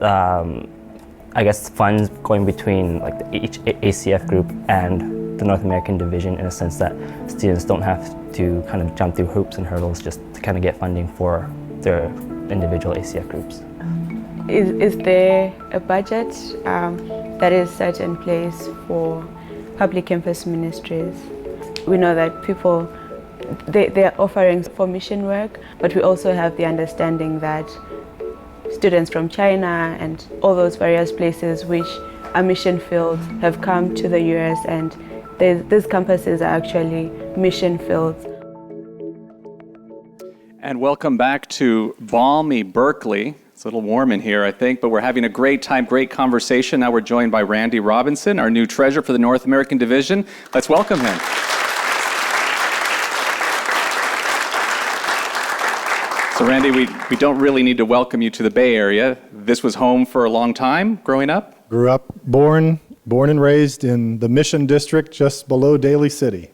I guess, funds going between like each ACF group and the North American division, in a sense that students don't have to kind of jump through hoops and hurdles just to kind of get funding for their individual ACF groups? Is there a budget that is set in place for public campus ministries? We know that people, they're offering for mission work, but we also have the understanding that students from China and all those various places which are mission fields have come to the US, and these campuses are actually mission fields. And welcome back to balmy Berkeley. It's a little warm in here, I think, but we're having a great time, great conversation. Now we're joined by Randy Robinson, our new treasurer for the North American Division. Let's welcome him. So Randy, we don't really need to welcome you to the Bay Area. This was home for a long time, growing up? Grew up, born and raised in the Mission District just below Daly City.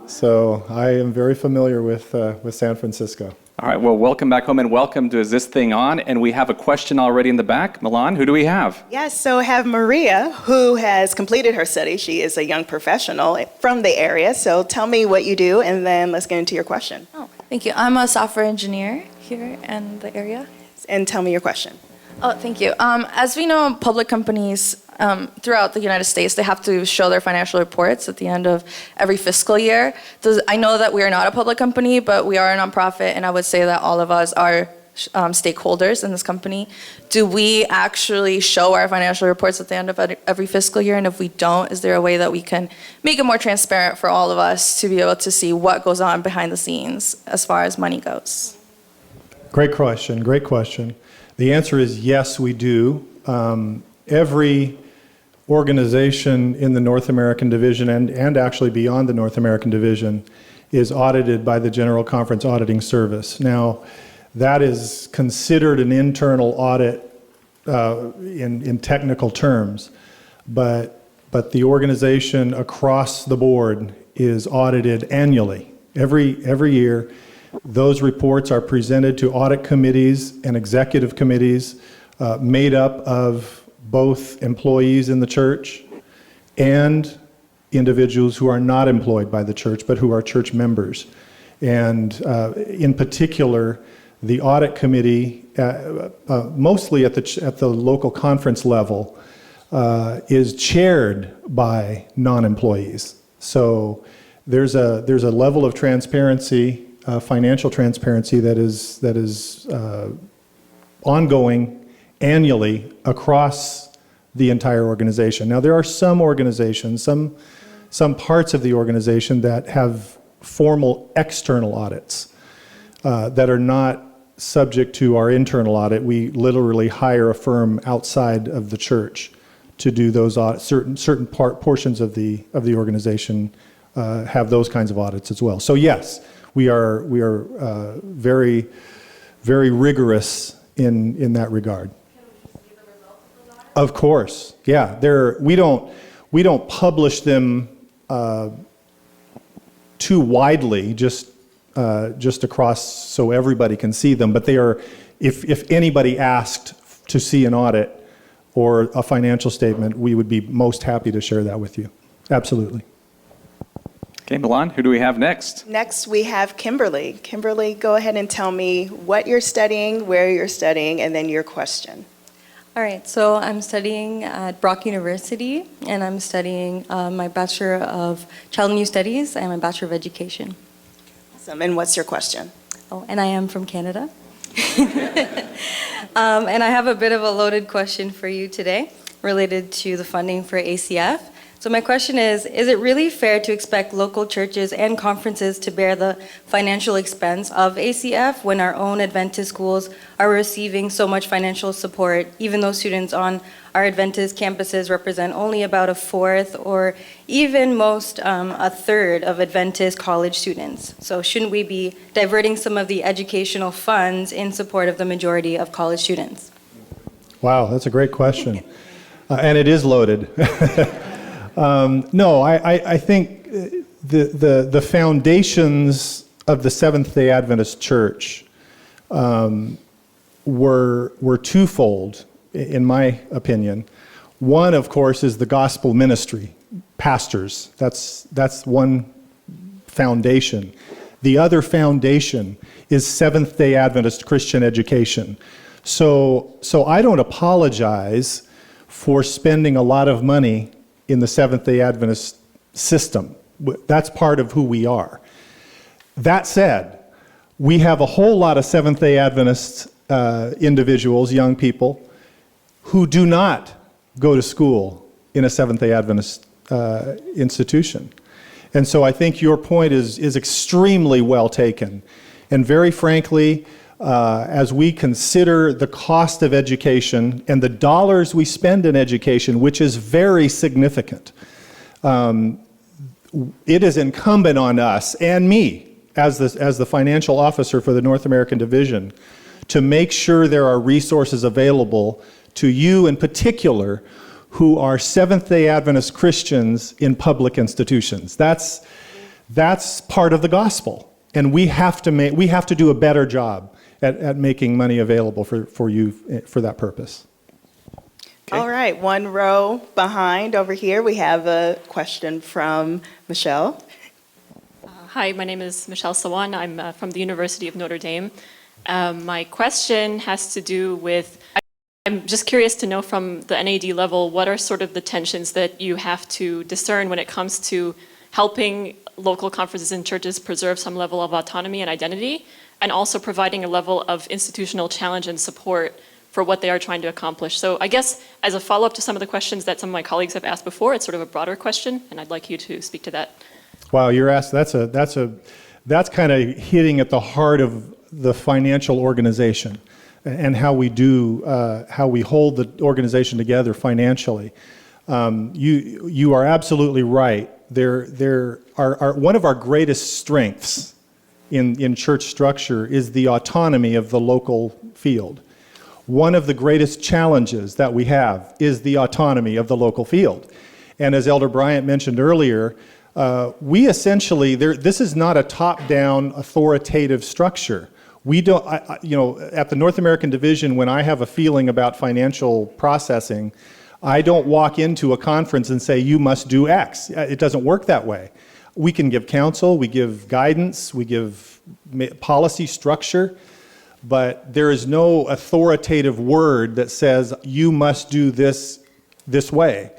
So I am very familiar with San Francisco. All right, well, welcome back home and welcome to Is This Thing On? And we have a question already in the back. Milan, who do we have? Yes, so I have Maria, who has completed her study. She is a young professional from the area. So tell me what you do, and then let's get into your question. Oh, thank you. I'm a software engineer here in the area. And tell me your question. Oh, thank you. As we know, public companies throughout the United States, they have to show their financial reports at the end of every fiscal year. I know that we are not a public company, but we are a nonprofit, and I would say that all of us are stakeholders in this company. Do we actually show our financial reports at the end of every fiscal year? And if we don't, is there a way that we can make it more transparent for all of us to be able to see what goes on behind the scenes as far as money goes? Great question, great question. The answer is yes, we do. Every organization in the North American Division and actually beyond the North American Division is audited by the General Conference Auditing Service. Now, that is considered an internal audit in technical terms, but the organization across the board is audited annually. Every year, those reports are presented to audit committees and executive committees made up of both employees in the church and individuals who are not employed by the church but who are church members. And in particular, the audit committee, mostly at the local conference level, is chaired by non-employees. So there's a level of transparency, financial transparency that is ongoing annually across the entire organization. Now, there are some organizations, some parts of the organization that have formal external audits that are not subject to our internal audit. We literally hire a firm outside of the church to do those audits. Certain portions of the organization have those kinds of audits as well. So yes, we are very, very rigorous in that regard. Of course, yeah. We don't publish them too widely, just across so everybody can see them. But they are, if anybody asked to see an audit or a financial statement, we would be most happy to share that with you. Absolutely. Okay, Milan, who do we have next? Next, we have Kimberly. Kimberly, go ahead and tell me what you're studying, where you're studying, and then your question. All right, so I'm studying at Brock University, and I'm studying my Bachelor of Child and Youth Studies and my Bachelor of Education. Awesome, and what's your question? Oh, and I am from Canada. And I have a bit of a loaded question for you today related to the funding for ACF. So my question is it really fair to expect local churches and conferences to bear the financial expense of ACF when our own Adventist schools are receiving so much financial support, even though students on our Adventist campuses represent only about a fourth or even most a third of Adventist college students? So shouldn't we be diverting some of the educational funds in support of the majority of college students? Wow, that's a great question. And it is loaded. No, I think the foundations of the Seventh-day Adventist Church were twofold, in my opinion. One, of course, is the gospel ministry, pastors. That's one foundation. The other foundation is Seventh-day Adventist Christian education. So I don't apologize for spending a lot of money in the Seventh-day Adventist system. That's part of who we are. That said, we have a whole lot of Seventh-day Adventist individuals, young people, who do not go to school in a Seventh-day Adventist institution. And so I think your point is extremely well taken. And very frankly, as we consider the cost of education and the dollars we spend in education, which is very significant, it is incumbent on us and me as the financial officer for the North American Division to make sure there are resources available to you in particular who are Seventh-day Adventist Christians in public institutions. That's part of the gospel, and we have to do a better job at making money available for you for that purpose. Okay. All right, one row behind over here, we have a question from Michelle. Hi, my name is Michelle Sawan. I'm from the University of Notre Dame. My question has to do with, I'm just curious to know from the NAD level, what are sort of the tensions that you have to discern when it comes to helping local conferences and churches preserve some level of autonomy and identity, and also providing a level of institutional challenge and support for what they are trying to accomplish. So I guess as a follow-up to some of the questions that some of my colleagues have asked before, it's sort of a broader question, and I'd like you to speak to that. Wow, you're asked. That's kind of hitting at the heart of the financial organization and how we hold the organization together financially. You are absolutely right. There are one of our greatest strengths in church structure is the autonomy of the local field. One of the greatest challenges that we have is the autonomy of the local field. And as Elder Bryant mentioned earlier, we essentially, this is not a top-down authoritative structure. We don't, at the North American Division, when I have a feeling about financial processing, I don't walk into a conference and say, you must do X. It doesn't work that way. We can give counsel, we give guidance, we give policy structure, but there is no authoritative word that says, you must do this way.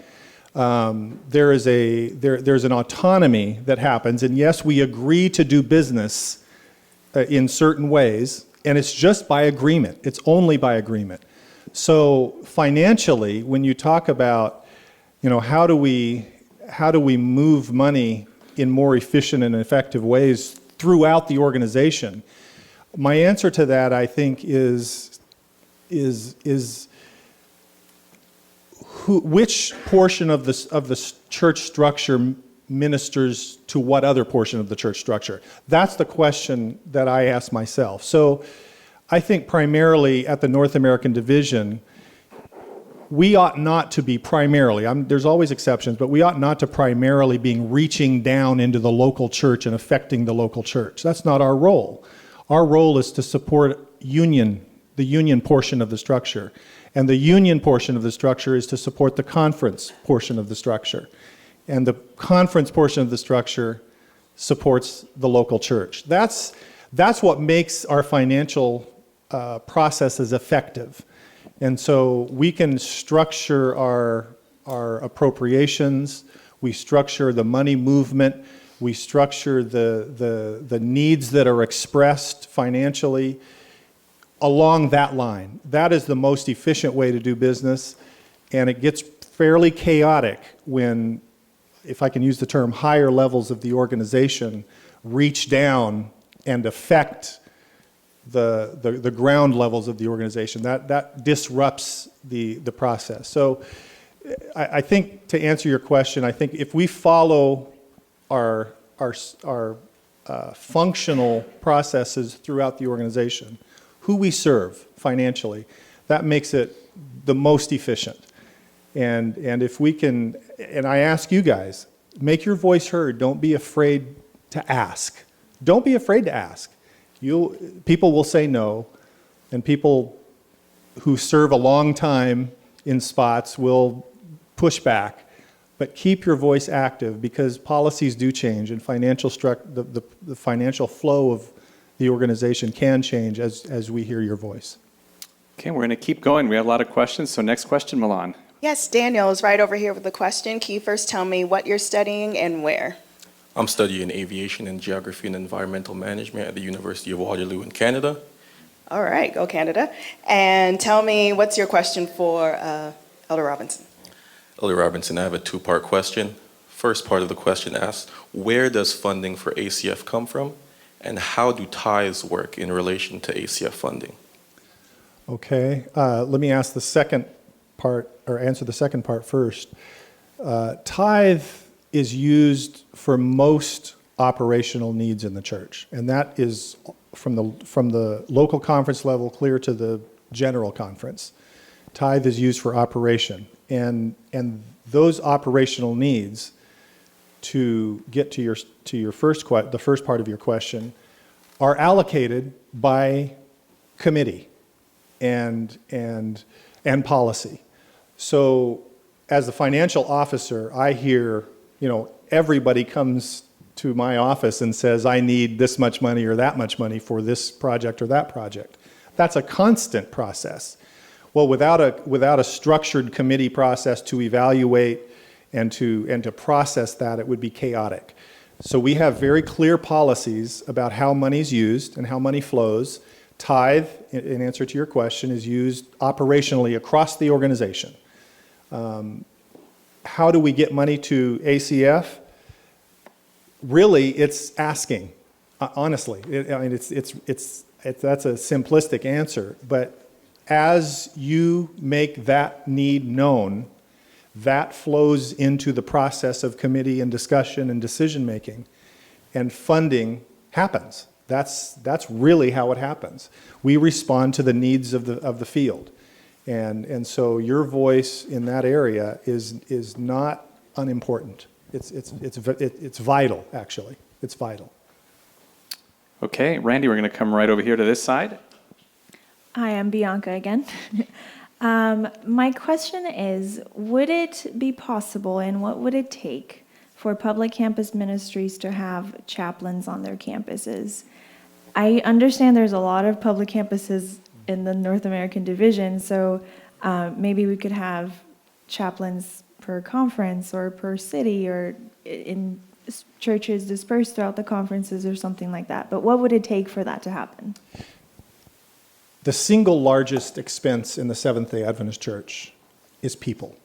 There's an autonomy that happens, and yes, we agree to do business in certain ways, and it's just by agreement. It's only by agreement. So financially, when you talk about, how do we move money in more efficient and effective ways throughout the organization, my answer to that, I think, is which portion of the church structure ministers to what other portion of the church structure? That's the question that I ask myself. So I think primarily at the North American Division, we ought not to be primarily, there's always exceptions, but we ought not to primarily be reaching down into the local church and affecting the local church. That's not our role. Our role is to support the union portion of the structure. And the union portion of the structure is to support the conference portion of the structure. And the conference portion of the structure supports the local church. That's what makes our financial processes effective. And so we can structure our appropriations, we structure the money movement, we structure the needs that are expressed financially along that line. That is the most efficient way to do business, and it gets fairly chaotic when, if I can use the term, higher levels of the organization reach down and affect the ground levels of the organization. That disrupts the process. So I think, to answer your question, I think if we follow our functional processes throughout the organization, who we serve financially, that makes it the most efficient. And if we can, and I ask you guys, make your voice heard. Don't be afraid to ask. Don't be afraid to ask. People will say no, and people who serve a long time in spots will push back. But keep your voice active, because policies do change, and the financial flow of the organization can change as we hear your voice. Okay, we're going to keep going. We have a lot of questions. So next question, Milan. Yes, Daniel is right over here with the question. Can you first tell me what you're studying and where? I'm studying aviation and geography and environmental management at the University of Waterloo in Canada. All right, go Canada. And tell me, what's your question for Elder Robinson? Elder Robinson, I have a two-part question. First part of the question asks, where does funding for ACF come from? And how do tithes work in relation to ACF funding? Okay, let me ask the second part, or answer the second part first. Tithe is used for most operational needs in the church, and that is from the local conference level clear to the general conference. Tithe is used for operation, and those operational needs, to get to your the first part of your question, are allocated by committee and policy. So as the financial officer, I hear, everybody comes to my office and says, I need this much money or that much money for this project or that project. That's a constant process. Well, without a structured committee process to evaluate and to process that, it would be chaotic. So we have very clear policies about how money's used and how money flows. Tithe, in answer to your question, is used operationally across the organization. How do we get money to ACF? Really, it's asking. Honestly, that's a simplistic answer. But as you make that need known, that flows into the process of committee and discussion and decision making, and funding happens. That's really how it happens. We respond to the needs of the field. And so your voice in that area is not unimportant. It's vital, actually. It's vital. Okay, Randy, we're going to come right over here to this side. Hi, I'm Bianca again. My question is, would it be possible, and what would it take for public campus ministries to have chaplains on their campuses? I understand there's a lot of public campuses in the North American division, so maybe we could have chaplains per conference or per city or in churches dispersed throughout the conferences or something like that. But what would it take for that to happen? The single largest expense in the Seventh-day Adventist Church is people.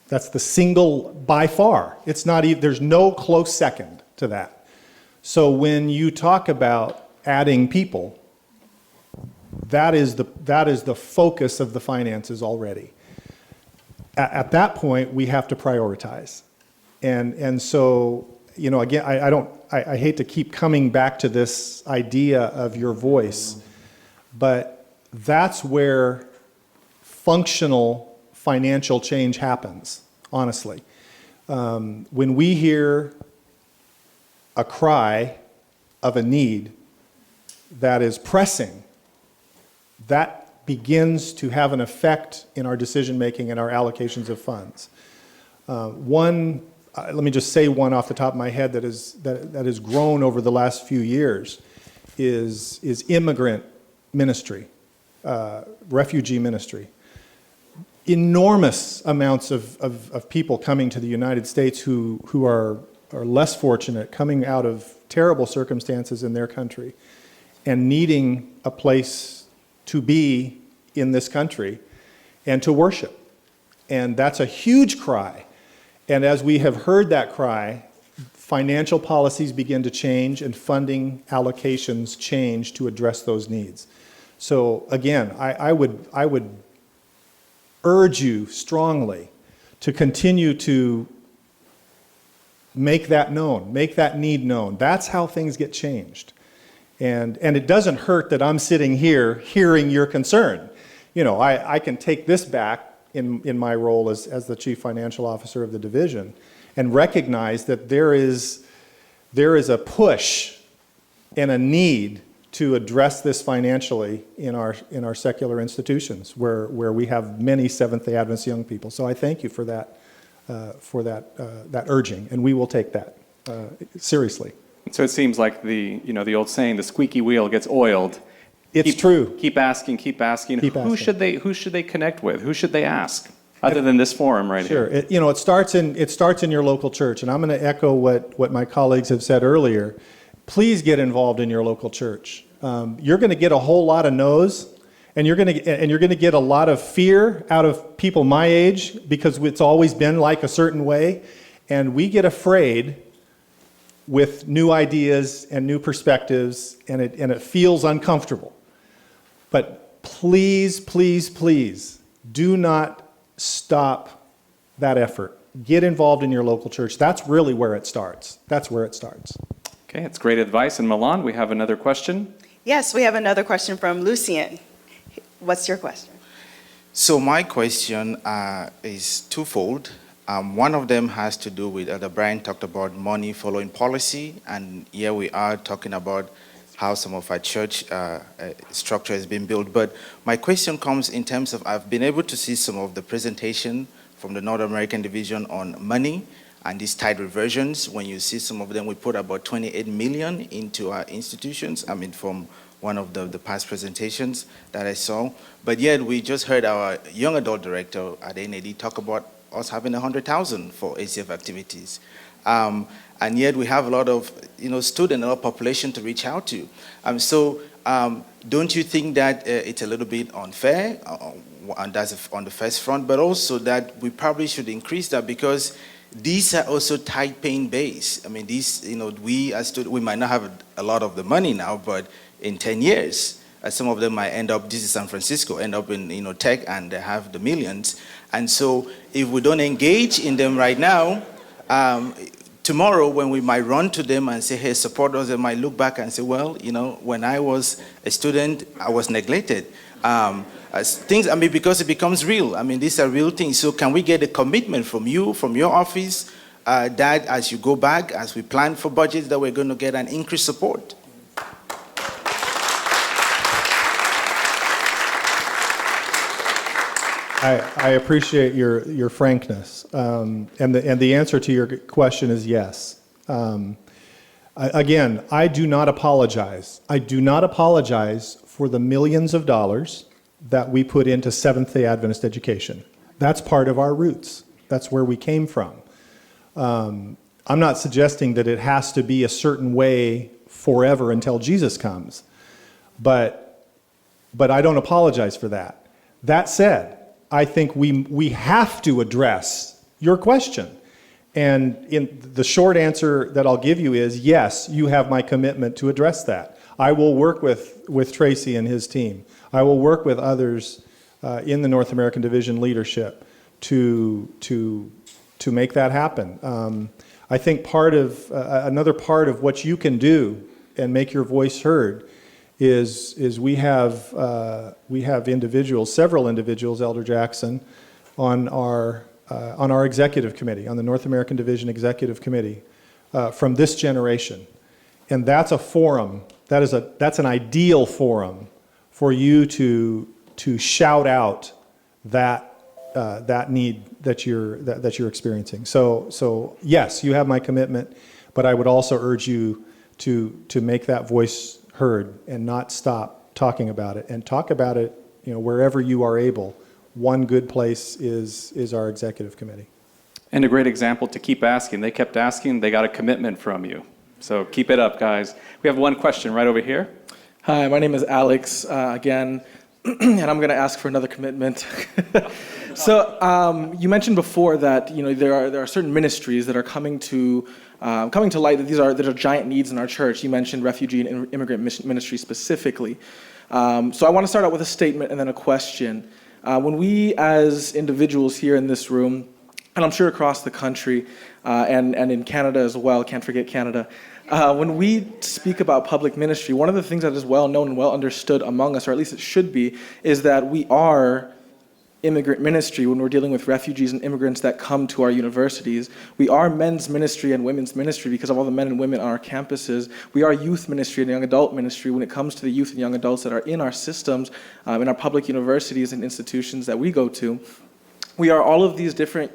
That's the single, by far. It's not even, there's no close second to that. So when you talk about adding people, that is the focus of the finances already. At that point, we have to prioritize. And so, again, I hate to keep coming back to this idea of your voice, but that's where functional financial change happens, honestly. When we hear a cry of a need that is pressing, that begins to have an effect in our decision making and our allocations of funds. Let me just say one off the top of my head that has grown over the last few years is immigrant ministry, refugee ministry. Enormous amounts of people coming to the United States who are less fortunate, coming out of terrible circumstances in their country and needing a place to be in this country and to worship. And that's a huge cry. And as we have heard that cry, financial policies begin to change and funding allocations change to address those needs. So again, I would urge you strongly to continue to make that known, make that need known. That's how things get changed. And it doesn't hurt that I'm sitting here hearing your concern. I can take this back in my role as the Chief Financial Officer of the division and recognize that there is a push and a need to address this financially in our secular institutions where we have many Seventh-day Adventist young people. So I thank you for that urging, and we will take that seriously. So it seems like the old saying, the squeaky wheel gets oiled. It's true. Keep asking. Who should they connect with? Who should they ask? Other than this forum right here. Sure. It starts in your local church, and I'm going to echo what my colleagues have said earlier. Please get involved in your local church. You're going to get a whole lot of no's, and you're going to get a lot of fear out of people my age because it's always been like a certain way, and we get afraid with new ideas and new perspectives, and it feels uncomfortable. But please, please, please, do not stop that effort. Get involved in your local church. That's really where it starts. Okay, it's great advice. And Milan, we have another question. Yes, we have another question from Lucien. What's your question? So my question is twofold. One of them has to do with, Elder Brian talked about money following policy, and here we are talking about how some of our church structure has been built. But my question comes in terms of, I've been able to see some of the presentation from the North American Division on money and these tide reversions. When you see some of them, we put about 28 million into our institutions, from one of the past presentations that I saw. But yet we just heard our young adult director at NAD talk about us having 100,000 for ACF activities. And yet we have a lot of student, a lot of population to reach out to. So don't you think that it's a little bit unfair, and that's on the first front, but also that we probably should increase that because these are also tight paying base. These, we as students, we might not have a lot of the money now, but in 10 years, some of them might end up, this is San Francisco, end up in tech and they have the millions. And so if we don't engage in them right now, tomorrow when we might run to them and say, hey, support us, they might look back and say, well, when I was a student, I was neglected. Because it becomes real. These are real things. So can we get a commitment from you, from your office, that as you go back, as we plan for budgets, that we're going to get an increased support? I appreciate your frankness, and the answer to your question is yes. Again, I do not apologize. I do not apologize for the millions of dollars that we put into Seventh-day Adventist education. That's part of our roots. That's where we came from. I'm not suggesting that it has to be a certain way forever until Jesus comes, but I don't apologize for that. That said, I think we have to address your question. And the short answer that I'll give you is, yes, you have my commitment to address that. I will work with Tracy and his team. I will work with others in the North American Division leadership to make that happen. I think another part of what you can do and make your voice heard is we have individuals, several individuals, Elder Jackson, on our executive committee, on the North American Division Executive Committee, from this generation, and that's a forum. That's an ideal forum for you to shout out that need that you're experiencing. So yes, you have my commitment, but I would also urge you to make that voice heard and not stop talking about it, and talk about it wherever you are able. One good place is our executive committee. And a great example to keep asking. They kept asking, they got a commitment from you. So keep it up, guys. We have one question right over here. Hi, my name is Alex again, and I'm going to ask for another commitment. So you mentioned before that there are certain ministries that are coming to light, that are giant needs in our church. You mentioned refugee and immigrant ministry specifically. So I want to start out with a statement and then a question. When we as individuals here in this room, and I'm sure across the country, and in Canada as well, can't forget Canada, when we speak about public ministry, one of the things that is well known and well understood among us, or at least it should be, is that we are immigrant ministry when we're dealing with refugees and immigrants that come to our universities. We are men's ministry and women's ministry because of all the men and women on our campuses. We are youth ministry and young adult ministry when it comes to the youth and young adults that are in our systems, in our public universities and institutions that we go to. We are all of these different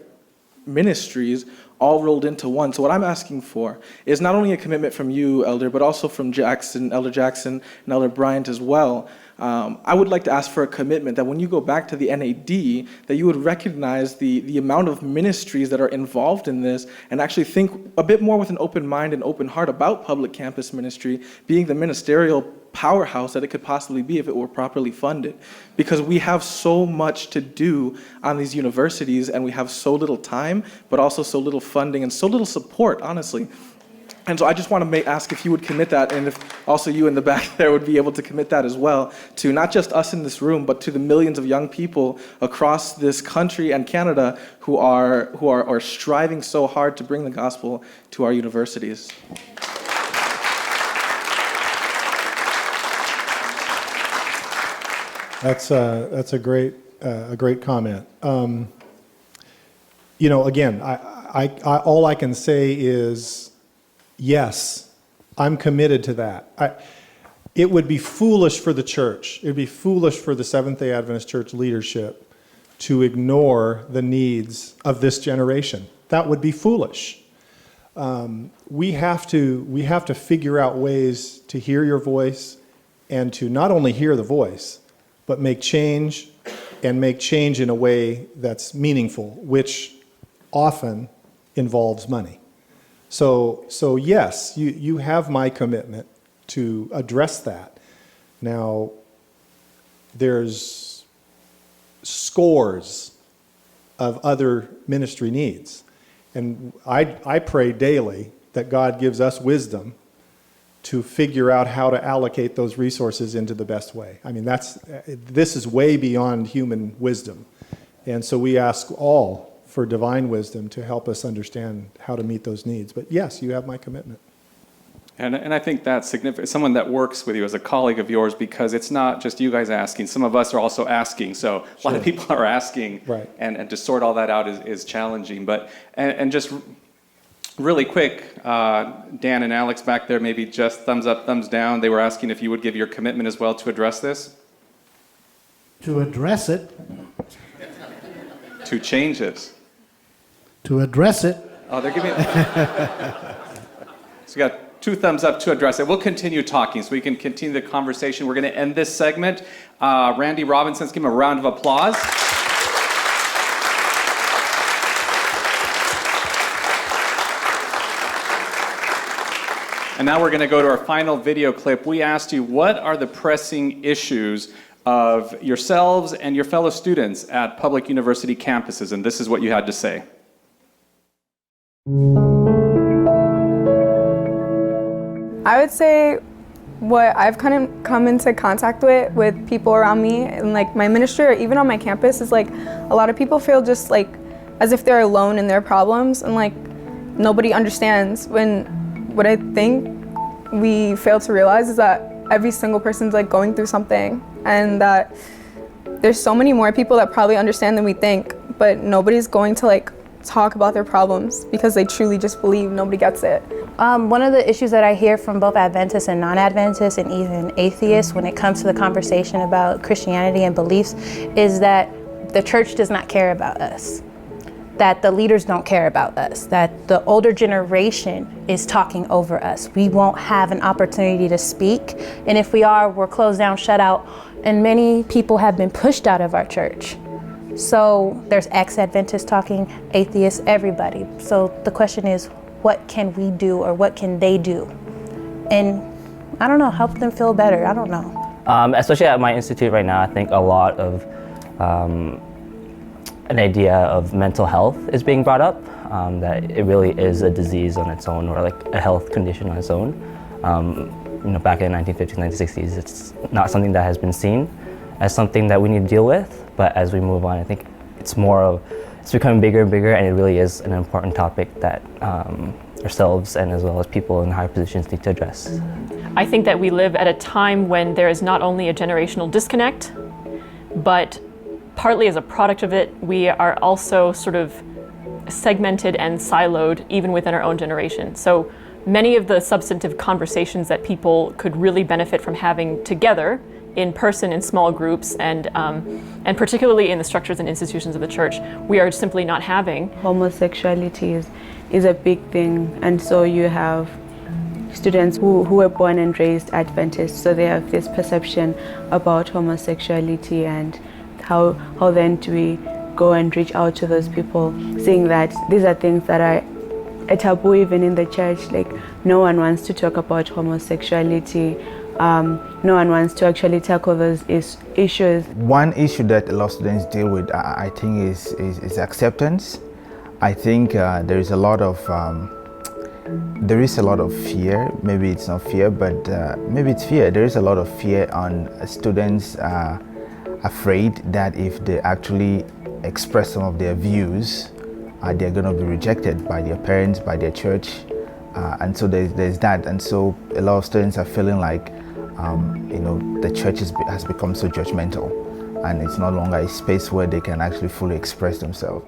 ministries all rolled into one. So what I'm asking for is not only a commitment from you, Elder, but also from Elder Jackson and Elder Bryant as well. I would like to ask for a commitment that when you go back to the NAD, that you would recognize the amount of ministries that are involved in this and actually think a bit more with an open mind and open heart about public campus ministry being the ministerial powerhouse that it could possibly be if it were properly funded. Because we have so much to do on these universities and we have so little time, but also so little funding and so little support, honestly. And so I just want to ask if you would commit that, and if also you in the back there would be able to commit that as well, to not just us in this room, but to the millions of young people across this country and Canada who are striving so hard to bring the gospel to our universities. That's a great comment. Again, I all I can say is yes, I'm committed to that. It would be foolish for the church. It would be foolish for the Seventh-day Adventist Church leadership to ignore the needs of this generation. That would be foolish. We have to figure out ways to hear your voice and to not only hear the voice, but make change in a way that's meaningful, which often involves money. So yes, you have my commitment to address that. Now, there's scores of other ministry needs, and I pray daily that God gives us wisdom to figure out how to allocate those resources into the best way. I mean, this is way beyond human wisdom. And so we ask all for divine wisdom to help us understand how to meet those needs. But yes, you have my commitment. And I think that's significant. Someone that works with you as a colleague of yours, because it's not just you guys asking. Some of us are also asking. So a lot of people are asking. Right. And to sort all that out is challenging. But and just really quick, Dan and Alex back there, maybe just thumbs up, thumbs down. They were asking if you would give your commitment as well to address this. To address it. To change it. To address it. Oh, they're giving So we got 2 thumbs up to address it. We'll continue talking so we can continue the conversation. We're going to end this segment. Randy Robinson, let's give him a round of applause. And now we're going to go to our final video clip. We asked you, what are the pressing issues of yourselves and your fellow students at public university campuses? And this is what you had to say. I would say what I've kind of come into contact with people around me and like my ministry or even on my campus is like a lot of people feel just like as if they're alone in their problems and like nobody understands, when what I think we fail to realize is that every single person's like going through something, and that there's so many more people that probably understand than we think, but nobody's going to like talk about their problems because they truly just believe nobody gets it. One of the issues that I hear from both Adventists and non-Adventists and even atheists when it comes to the conversation about Christianity and beliefs is that the church does not care about us, that the leaders don't care about us, that the older generation is talking over us. We won't have an opportunity to speak, and if we are, we're closed down, shut out, and many people have been pushed out of our church. So there's ex-Adventists talking, atheists, everybody. So the question is, what can we do or what can they do? And I don't know, help them feel better, I don't know. Especially at my institute right now, I think a lot of an idea of mental health is being brought up, that it really is a disease on its own or like a health condition on its own. Back in the 1950s, 1960s, it's not something that has been seen as something that we need to deal with, but as we move on, I think it's becoming bigger and bigger, and it really is an important topic that ourselves and as well as people in higher positions need to address. I think that we live at a time when there is not only a generational disconnect, but partly as a product of it, we are also sort of segmented and siloed even within our own generation. So many of the substantive conversations that people could really benefit from having together in person in small groups and particularly in the structures and institutions of the church, we are simply not having. Homosexuality is a big thing, and so you have students who were born and raised Adventist, so they have this perception about homosexuality, and how then do we go and reach out to those people, seeing that these are things that are a taboo even in the church. Like, no one wants to talk about homosexuality. No one wants to actually tackle those issues. One issue that a lot of students deal with, I think, is acceptance. I think there is a lot of fear. Maybe it's not fear, but maybe it's fear. There is a lot of fear on students afraid that if they actually express some of their views, they're going to be rejected by their parents, by their church, and so there's that. And so a lot of students are feeling like the church has become so judgmental, and it's no longer a space where they can actually fully express themselves.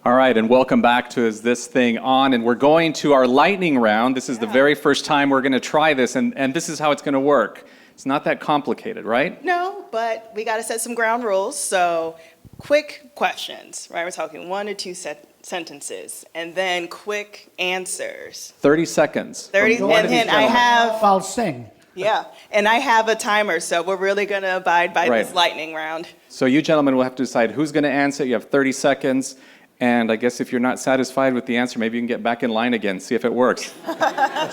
All right, and welcome back to Is This Thing On? And we're going to our lightning round. This is the very first time we're going to try this, and this is how it's going to work. It's not that complicated, right? No, but we got to set some ground rules. So quick questions, right? We're talking 1 to 2 sentences, and then quick answers. 30 seconds. 30, and then I have... I'll sing. Yeah, and I have a timer, so we're really going to abide by Right. this lightning round. So you gentlemen will have to decide who's going to answer. You have 30 seconds. And I guess if you're not satisfied with the answer, maybe you can get back in line again, see if it works.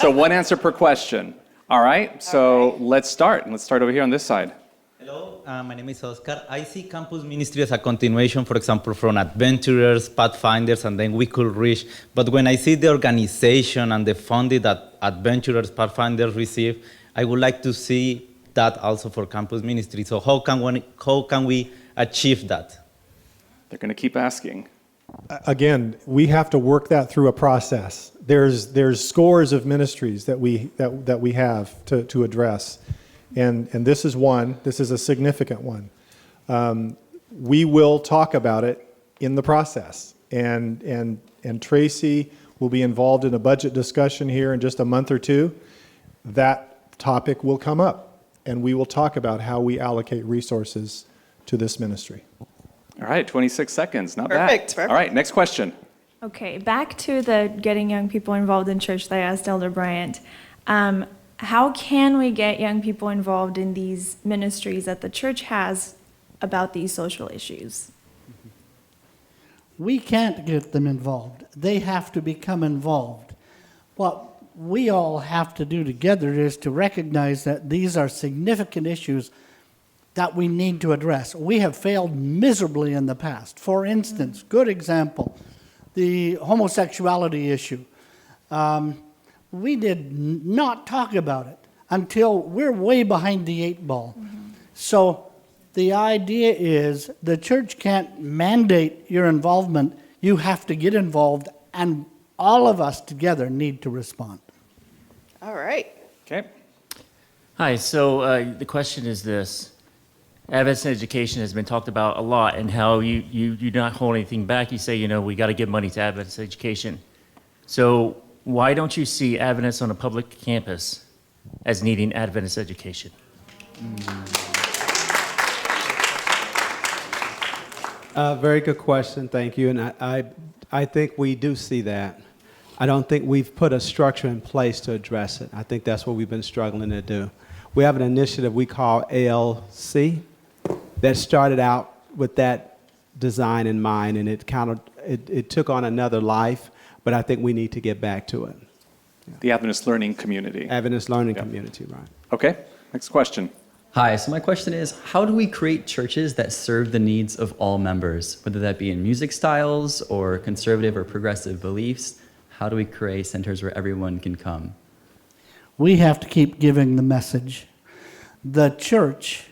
So one answer per question. All right, so let's start. And let's start over here on this side. Hello, my name is Oscar. I see campus ministry as a continuation, for example, from adventurers, pathfinders, and then we could reach. But when I see the organization and the funding that adventurers, pathfinders receive, I would like to see that also for campus ministry. So how can we achieve that? They're going to keep asking. Again, we have to work that through a process. There's scores of ministries that we have to address, and this is one. This is a significant one. We will talk about it in the process, and Tracy will be involved in a budget discussion here in just a month or two. That topic will come up, and we will talk about how we allocate resources to this ministry. All right, 26 seconds, not Perfect. bad. All right, next question. Okay, back to the getting young people involved in church that I asked Elder Bryant. How can we get young people involved in these ministries that the church has about these social issues? We can't get them involved. They have to become involved. What we all have to do together is to recognize that these are significant issues that we need to address. We have failed miserably in the past. For instance, good example, the homosexuality issue. We did not talk about it until we're way behind the 8 ball. So the idea is the church can't mandate your involvement. You have to get involved, and all of us together need to respond. All right. Okay. Hi, so the question is this. Adventist education has been talked about a lot, and how you do not hold anything back. You say, we got to give money to Adventist education. So why don't you see Adventists on a public campus as needing Adventist education? Very good question, thank you. And I think we do see that. I don't think we've put a structure in place to address it. I think that's what we've been struggling to do. We have an initiative we call ALC that started out with that design in mind, and it took on another life, but I think we need to get back to it. The Adventist Learning Community. Adventist Learning Community, right. Okay, next question. Hi, so my question is, how do we create churches that serve the needs of all members, whether that be in music styles or conservative or progressive beliefs? How do we create centers where everyone can come? We have to keep giving the message. The church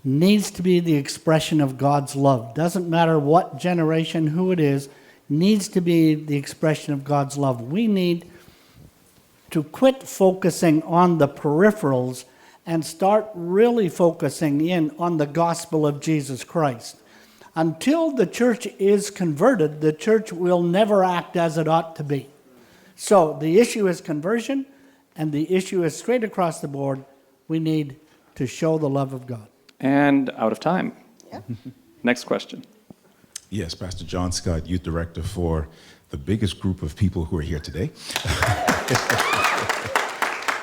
needs to be the expression of God's love. Doesn't matter what generation, who it is, needs to be the expression of God's love. We need to quit focusing on the peripherals and start really focusing in on the gospel of Jesus Christ. Until the church is converted, the church will never act as it ought to be. So the issue is conversion, and the issue is straight across the board. We need to show the love of God. And out of time. Next question. Yes, Pastor John Scott, Youth Director for the biggest group of people who are here today.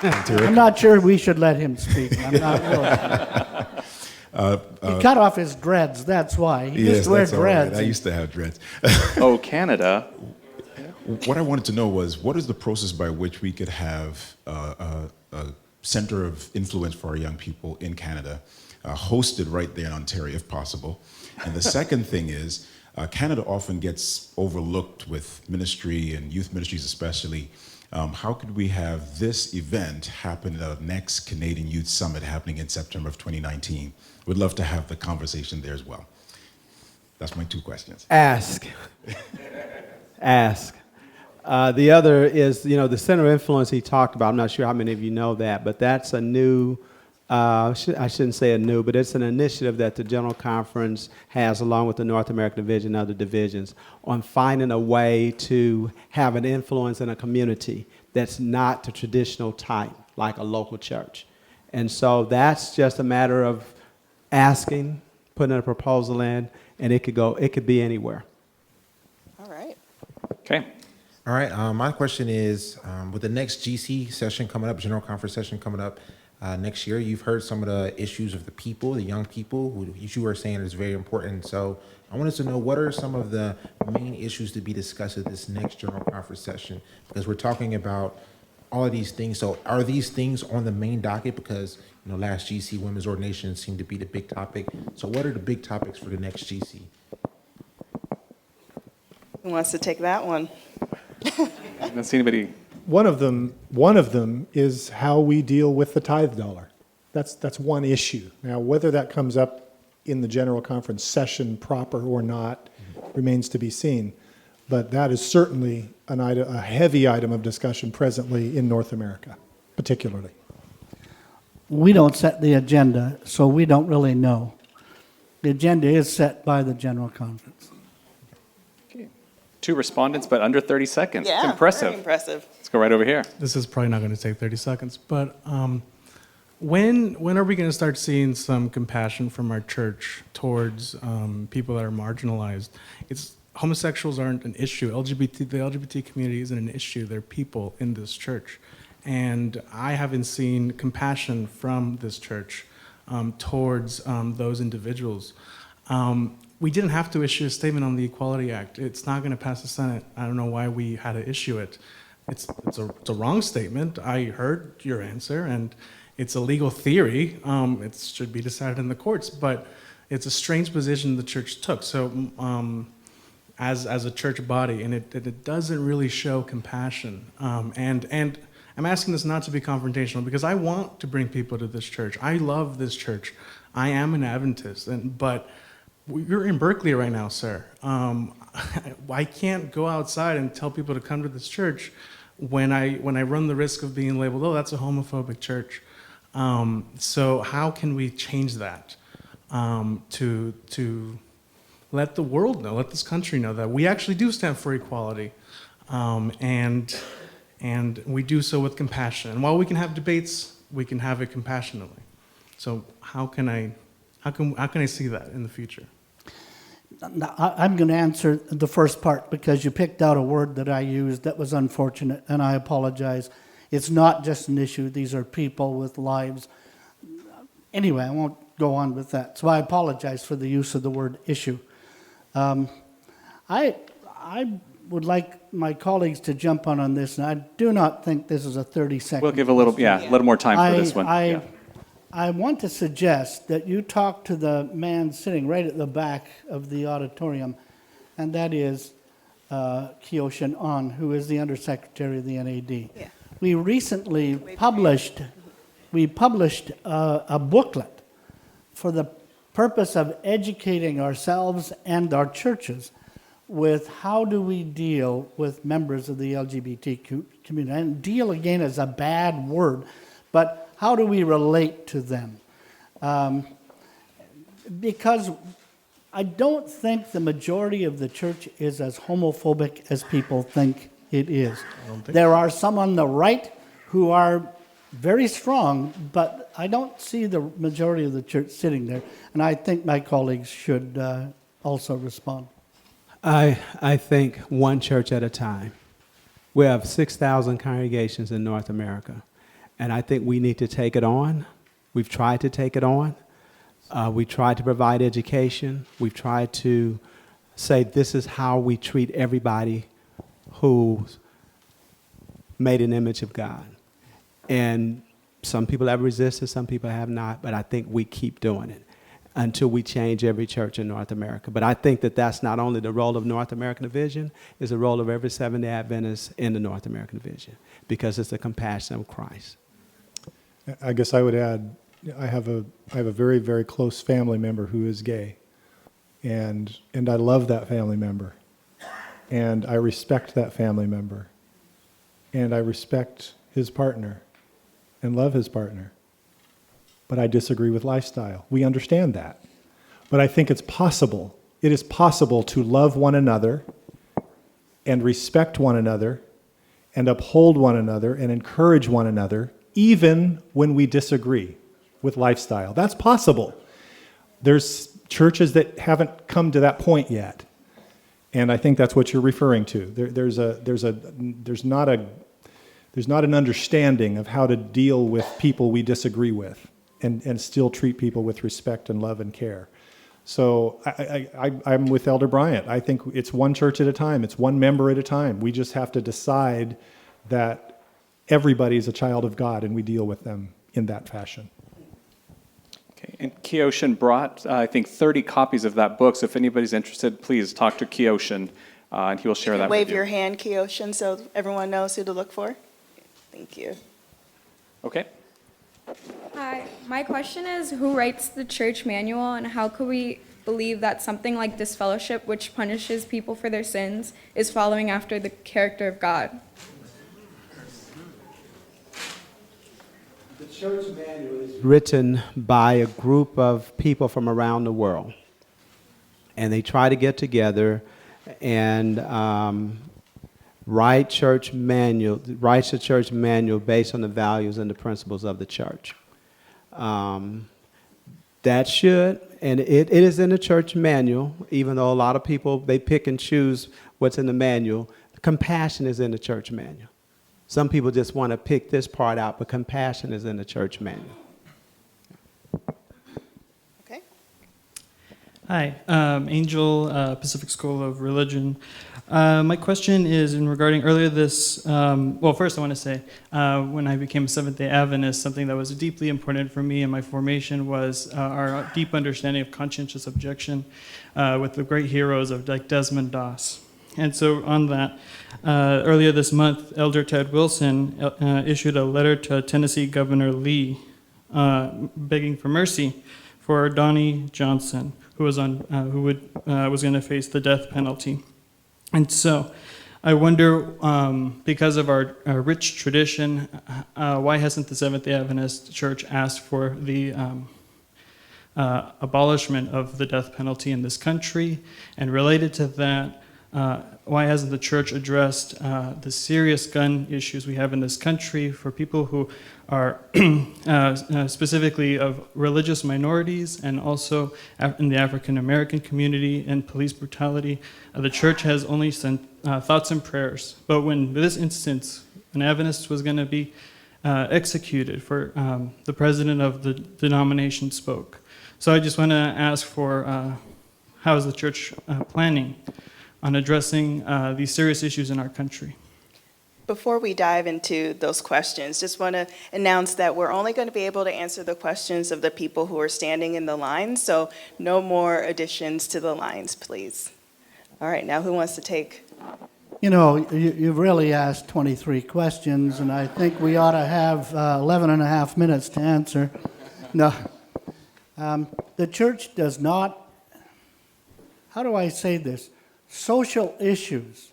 I'm not sure we should let him speak. I'm not really. He cut off his dreads, that's why. He used to wear dreads. I used to have dreads. Oh, Canada. What I wanted to know was, what is the process by which we could have a center of influence for our young people in Canada, hosted right there in Ontario, if possible? And the second thing is, Canada often gets overlooked with ministry and youth ministries especially. How could we have this event happen at the next Canadian Youth Summit happening in September of 2019? We'd love to have the conversation there as well. That's my 2 questions. Ask. Ask. The other is, the center of influence he talked about. I'm not sure how many of you know that, but that's a new, I shouldn't say a new, but it's an initiative that the General Conference has along with the North American Division and other divisions on finding a way to have an influence in a community that's not the traditional type, like a local church. And so that's just a matter of asking, putting a proposal in, and it could be anywhere. All right. Okay. All right, my question is, with the next GC session coming up, General Conference session coming up next year, you've heard some of the issues of the people, the young people, who you were saying is very important. So I wanted to know, what are some of the main issues to be discussed at this next General Conference session? Because we're talking about all of these things. So are these things on the main docket? Because last GC, women's ordination seemed to be the big topic. So what are the big topics for the next GC? Who wants to take that one? I don't see anybody. One of them is how we deal with the tithe dollar. That's one issue. Now, whether that comes up in the General Conference session proper or not remains to be seen. But that is certainly a heavy item of discussion presently in North America, particularly. We don't set the agenda, so we don't really know. The agenda is set by the General Conference. 2 respondents, but under 30 seconds. Yeah, it's impressive. very impressive. Let's go right over here. This is probably not going to take 30 seconds, but when are we going to start seeing some compassion from our church towards people that are marginalized? Homosexuals aren't an issue. The LGBT community isn't an issue. They're people in this church. And I haven't seen compassion from this church towards those individuals. We didn't have to issue a statement on the Equality Act. It's not going to pass the Senate. I don't know why we had to issue it. It's a wrong statement. I heard your answer, and it's a legal theory. It should be decided in the courts, but it's a strange position the church took. So as a church body, and it doesn't really show compassion. And I'm asking this not to be confrontational, because I want to bring people to this church. I love this church. I am an Adventist, but you're in Berkeley right now, sir. I can't go outside and tell people to come to this church when I run the risk of being labeled, oh, that's a homophobic church. So how can we change that to let the world know, let this country know that we actually do stand for equality, and we do so with compassion. And while we can have debates, we can have it compassionately. So how can I see that in the future? I'm going to answer the first part because you picked out a word that I used that was unfortunate, and I apologize. It's not just an issue. These are people with lives. Anyway, I won't go on with that. So I apologize for the use of the word issue. I would like my colleagues to jump on this, and I do not think this is a 30-second. We'll give a little more time for this one. I want to suggest that you talk to the man sitting right at the back of the auditorium, and that is Kyoshin On, who is the Undersecretary of the NAD. Yeah. We recently published a booklet for the purpose of educating ourselves and our churches with how do we deal with members of the LGBTQ community. And deal, again, is a bad word, but how do we relate to them? Because I don't think the majority of the church is as homophobic as people think it is. There are some on the right who are very strong, but I don't see the majority of the church sitting there, and I think my colleagues should also respond. I think one church at a time. We have 6,000 congregations in North America, and I think we need to take it on. We've tried to take it on. We tried to provide education. We've tried to say this is how we treat everybody who's made an image of God. And some people have resisted, some people have not, but I think we keep doing it until we change every church in North America. But I think that that's not only the role of North American Division, it's the role of every Seventh-day Adventist in the North American Division, because it's the compassion of Christ. I guess I would add, I have a very, very close family member who is gay, and I love that family member, and I respect that family member, and I respect his partner, and love his partner. But I disagree with lifestyle. We understand that. But I think it's possible. It is possible to love one another and respect one another and uphold one another and encourage one another, even when we disagree with lifestyle. That's possible. There's churches that haven't come to that point yet. And I think that's what you're referring to. There's not an understanding of how to deal with people we disagree with and still treat people with respect and love and care. So I'm with Elder Bryant. I think it's one church at a time. It's one member at a time. We just have to decide that everybody's a child of God and we deal with them in that fashion. Okay, and Kioshin brought, I think, 30 copies of that book. So if anybody's interested, please talk to Kioshin and he will share that with you. Wave your hand, Kioshin, so everyone knows who to look for. Thank you. Okay. Hi, my question is, who writes the church manual, and how could we believe that something like disfellowship, which punishes people for their sins, is following after the character of God? The church manual is written by a group of people from around the world. And they try to get together and writes a church manual based on the values and the principles of the church. That should, and it is in the church manual, even though a lot of people, they pick and choose what's in the manual. Compassion is in the church manual. Some people just want to pick this part out, but compassion is in the church manual. Okay. Hi, Angel, Pacific School of Religion. My question is regarding earlier this, well, first I want to say, when I became a Seventh-day Adventist, something that was deeply important for me in my formation was our deep understanding of conscientious objection with the great heroes of like Desmond Doss. And so on that, earlier this month, Elder Ted Wilson issued a letter to Tennessee Governor Lee begging for mercy for Donnie Johnson, who was going to face the death penalty. And so I wonder, because of our rich tradition, why hasn't the Seventh-day Adventist Church asked for the abolishment of the death penalty in this country? And related to that, why hasn't the church addressed the serious gun issues we have in this country for people who are specifically of religious minorities and also in the African American community and police brutality? The church has only sent thoughts and prayers. But when this instance, an Adventist was going to be executed for the president of the denomination spoke. So I just want to ask for how is the church planning on addressing these serious issues in our country? Before we dive into those questions, just want to announce that we're only going to be able to answer the questions of the people who are standing in the line, so no more additions to the lines, please. All right, now who wants to take? You know, you've really asked 23 questions, and I think we ought to have 11 and a half minutes to answer. No, the church does not, how do I say this? Social issues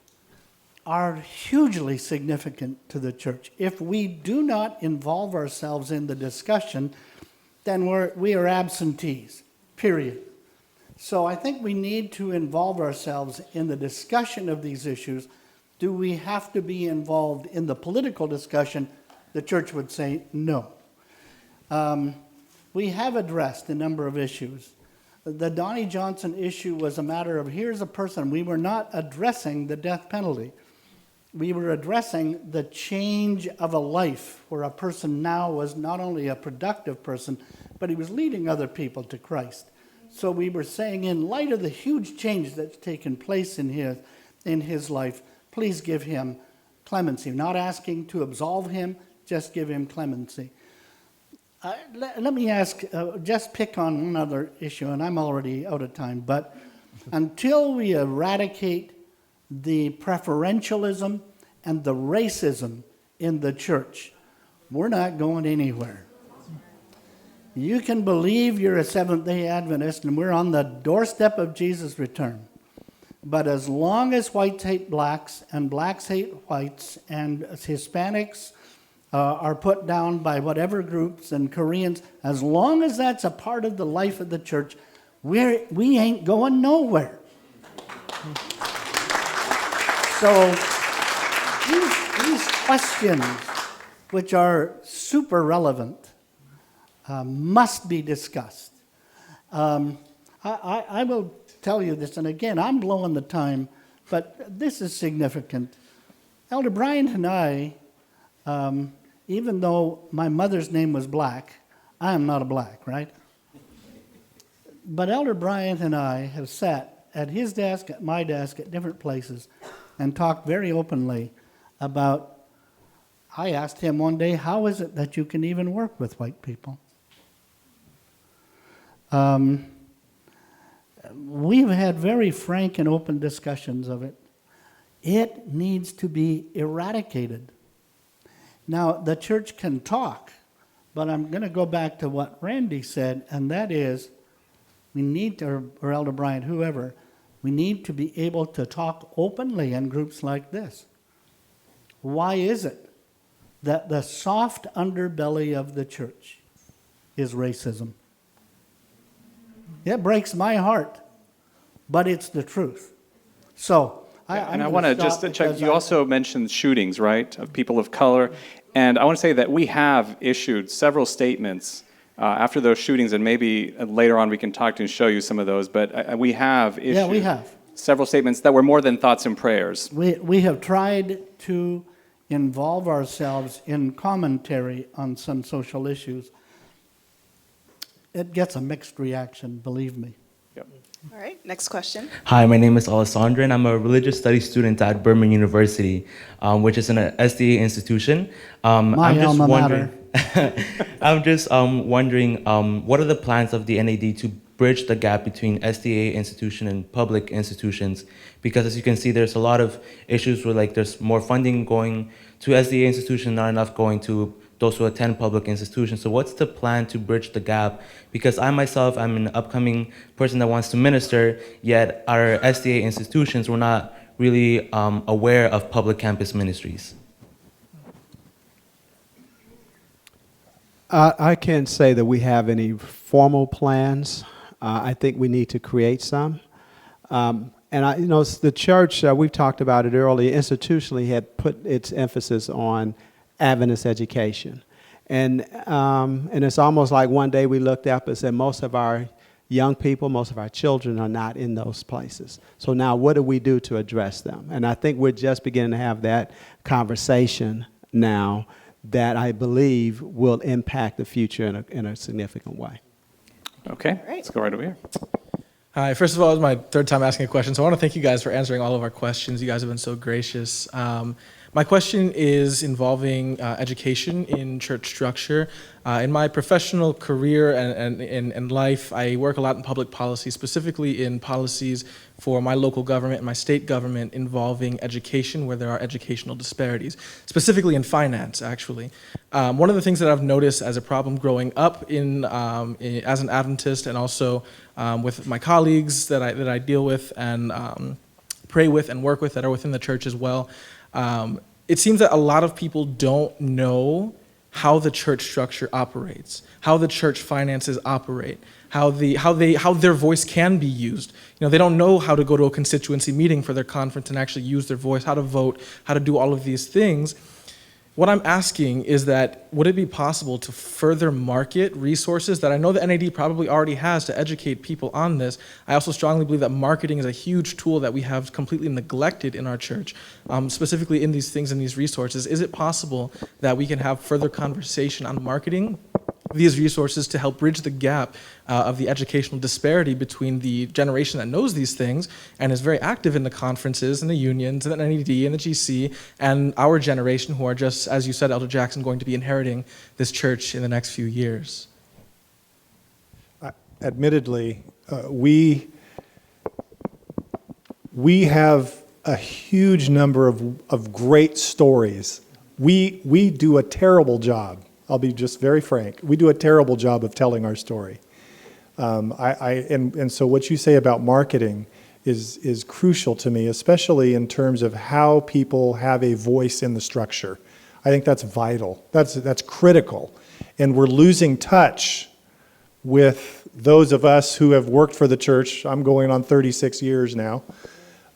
are hugely significant to the church. If we do not involve ourselves in the discussion, then we are absentees, period. So I think we need to involve ourselves in the discussion of these issues. Do we have to be involved in the political discussion? The church would say no. We have addressed a number of issues. The Donnie Johnson issue was a matter of here's a person. We were not addressing the death penalty. We were addressing the change of a life where a person now was not only a productive person, but he was leading other people to Christ. So we were saying, in light of the huge change that's taken place in his life, please give him clemency. Not asking to absolve him, just give him clemency. Let me ask, just pick on one other issue, and I'm already out of time, but until we eradicate the preferentialism and the racism in the church, we're not going anywhere. You can believe you're a Seventh-day Adventist and we're on the doorstep of Jesus' return. But as long as whites hate blacks and blacks hate whites and Hispanics are put down by whatever groups and Koreans, as long as that's a part of the life of the church, we ain't going nowhere. So these questions, which are super relevant, must be discussed. I will tell you this, and again, I'm blowing the time, but this is significant. Elder Bryant and I, even though my mother's name was Black, I am not a black, right? But Elder Bryant and I have sat at his desk, at my desk, at different places, and talked very openly about, I asked him one day, how is it that you can even work with white people? We've had very frank and open discussions of it. It needs to be eradicated. Now, the church can talk, but I'm going to go back to what Randy said, and that is, we need to, or Elder Bryant, whoever, we need to be able to talk openly in groups like this. Why is it that the soft underbelly of the church is racism? It breaks my heart, but it's the truth. So, I want to just check, you also mentioned shootings, right, of people of color, and I want to say that we have issued several statements after those shootings, and maybe later on we can talk to and show you some of those, but we have issued several statements that were more than thoughts and prayers. We have tried to involve ourselves in commentary on some social issues. It gets a mixed reaction, believe me. All right, next question. Hi, my name is Alessandra, and I'm a religious studies student at Birmingham University, which is an SDA institution. My alma mater. I'm just wondering, what are the plans of the NAD to bridge the gap between SDA institution and public institutions? Because as you can see, there's a lot of issues where there's more funding going to SDA institutions, not enough going to those who attend public institutions. So what's the plan to bridge the gap? Because I myself, I'm an upcoming person that wants to minister, yet our SDA institutions were not really aware of public campus ministries. I can't say that we have any formal plans. I think we need to create some. And the church, we've talked about it earlier, institutionally had put its emphasis on Adventist education. And it's almost like one day we looked up and said most of our young people, most of our children are not in those places. So now what do we do to address them? And I think we're just beginning to have that conversation now that I believe will impact the future in a significant way. Okay, let's go right over here. Hi, first of all, it's my third time asking a question, so I want to thank you guys for answering all of our questions. You guys have been so gracious. My question is involving education in church structure. In my professional career and life, I work a lot in public policy, specifically in policies for my local government and my state government involving education where there are educational disparities, specifically in finance, actually. One of the things that I've noticed as a problem growing up as an Adventist and also with my colleagues that I deal with and pray with and work with that are within the church as well, It seems that a lot of people don't know how the church structure operates, how the church finances operate, how their voice can be used. They don't know how to go to a constituency meeting for their conference and actually use their voice, how to vote, how to do all of these things. What I'm asking is that, would it be possible to further market resources that I know the NAD probably already has to educate people on this? I also strongly believe that marketing is a huge tool that we have completely neglected in our church, specifically in these things and these resources. Is it possible that we can have further conversation on marketing these resources to help bridge the gap of the educational disparity between the generation that knows these things and is very active in the conferences and the unions and the NED and the GC and our generation who are just, as you said, Elder Jackson, going to be inheriting this church in the next few years? Admittedly, we have a huge number of great stories. We do a terrible job. I'll be just very frank. We do a terrible job of telling our story. And so what you say about marketing is crucial to me, especially in terms of how people have a voice in the structure. I think that's vital. That's critical. And we're losing touch with those of us who have worked for the church. I'm going on 36 years now.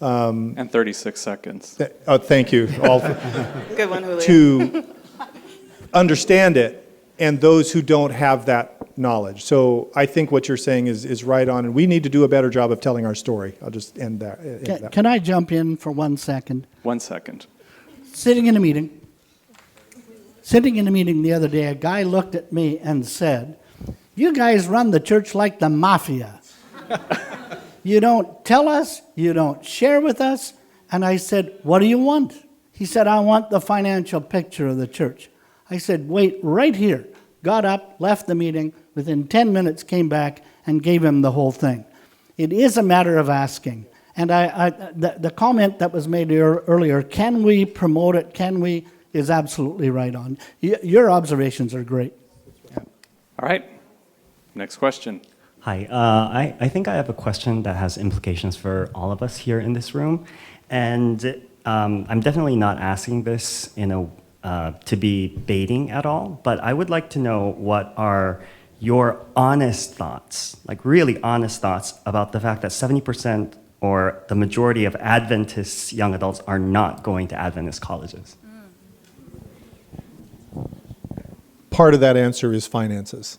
And 36 seconds. Thank you. Good one, Julio. To understand it, and those who don't have that knowledge. So I think what you're saying is right on, and we need to do a better job of telling our story. I'll just end that. Can I jump in for 1 second? 1 second. Sitting in a meeting the other day, a guy looked at me and said, "You guys run the church like the mafia. You don't tell us, you don't share with us." And I said, "What do you want?" He said, "I want the financial picture of the church." I said, "Wait right here." Got up, left the meeting, within 10 minutes came back and gave him the whole thing. It is a matter of asking. And the comment that was made earlier, can we promote it, is absolutely right on. Your observations are great. All right, next question. Hi, I think I have a question that has implications for all of us here in this room. And I'm definitely not asking this to be baiting at all, but I would like to know what are your honest thoughts, like really honest thoughts about the fact that 70% or the majority of Adventist young adults are not going to Adventist colleges. Part of that answer is finances.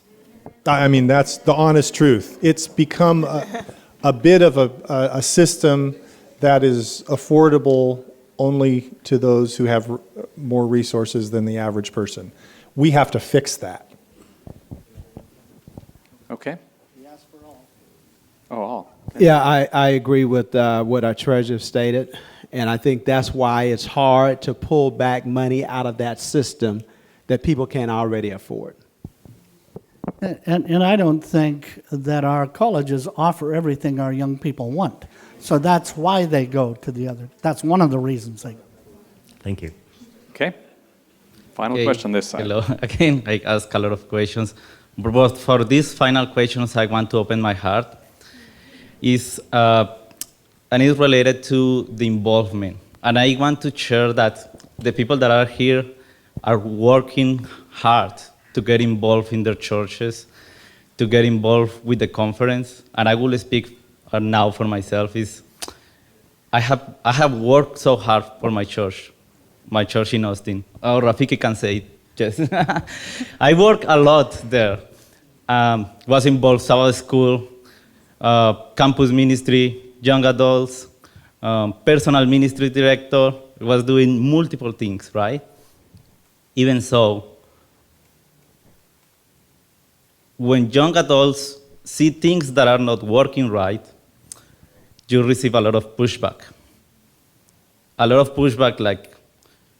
I mean, that's the honest truth. It's become a bit of a system that is affordable only to those who have more resources than the average person. We have to fix that. Okay. Oh, all. Yeah, I agree with what our treasurer stated, and I think that's why it's hard to pull back money out of that system that people can't already afford. And I don't think that our colleges offer everything our young people want. So that's why they go to the other. That's one of the reasons they go. Thank you. Okay. Final question this side. Hello. Again, I ask a lot of questions. But for these final questions, I want to open my heart. And it's related to the involvement. And I want to share that the people that are here are working hard to get involved in their churches, to get involved with the conference. And I will speak now for myself. I have worked so hard for my church in Austin. Oh, Rafiki can say it. Yes. I work a lot there. Was involved Sabbath school, campus ministry, young adults, personal ministry director. Was doing multiple things, right? Even so, when young adults see things that are not working right, you receive a lot of pushback. A lot of pushback like,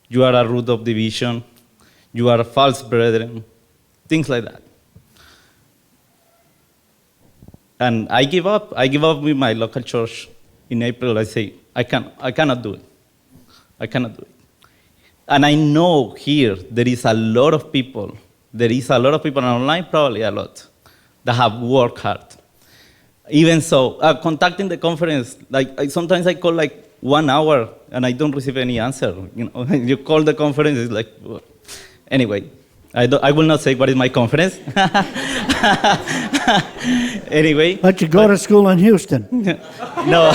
you are a root of division, you are a false brethren, things like that. And I give up. I give up with my local church in April. I say, I cannot do it. I cannot do it. And I know here there is a lot of people, and online probably a lot, that have worked hard. Even so, contacting the conference, sometimes I call 1 hour and I don't receive any answer. You know, you call the conference, it's like, anyway, I will not say what is my conference. Anyway. But you go to school in Houston. No.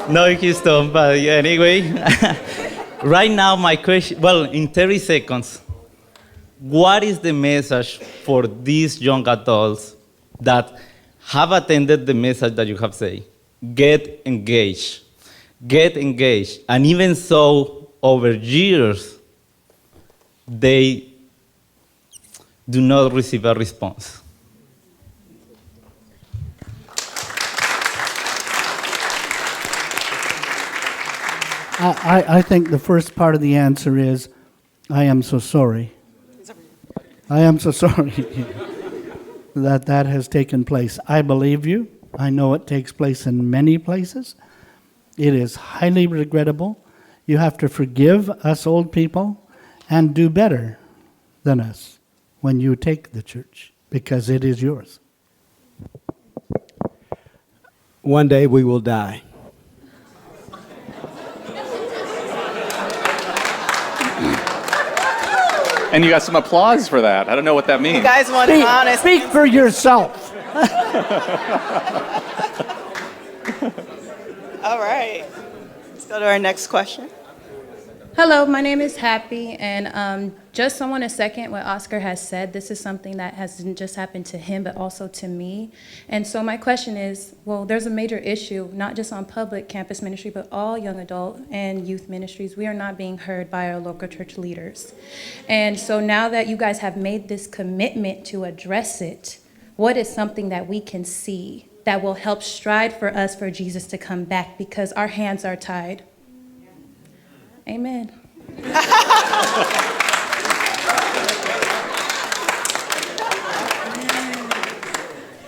No, in Houston, but yeah, anyway. Right now, my question, well, in 30 seconds, what is the message for these young adults that have attended the message that you have said? Get engaged. Get engaged. And even so, over years, they do not receive a response. I think the first part of the answer is, I am so sorry. I am so sorry that that has taken place. I believe you. I know it takes place in many places. It is highly regrettable. You have to forgive us old people and do better than us when you take the church, because it is yours. One day we will die. And you got some applause for that. I don't know what that means. You guys want an honest Speak for yourself. All right. Let's go to our next question. Hello, my name is Happy, and just I want to second what Oscar has said. This is something that hasn't just happened to him, but also to me. And so my question is, well, there's a major issue, not just on public campus ministry, but all young adult and youth ministries. We are not being heard by our local church leaders. And so now that you guys have made this commitment to address it, what is something that we can see that will help stride for us for Jesus to come back, because our hands are tied? Amen.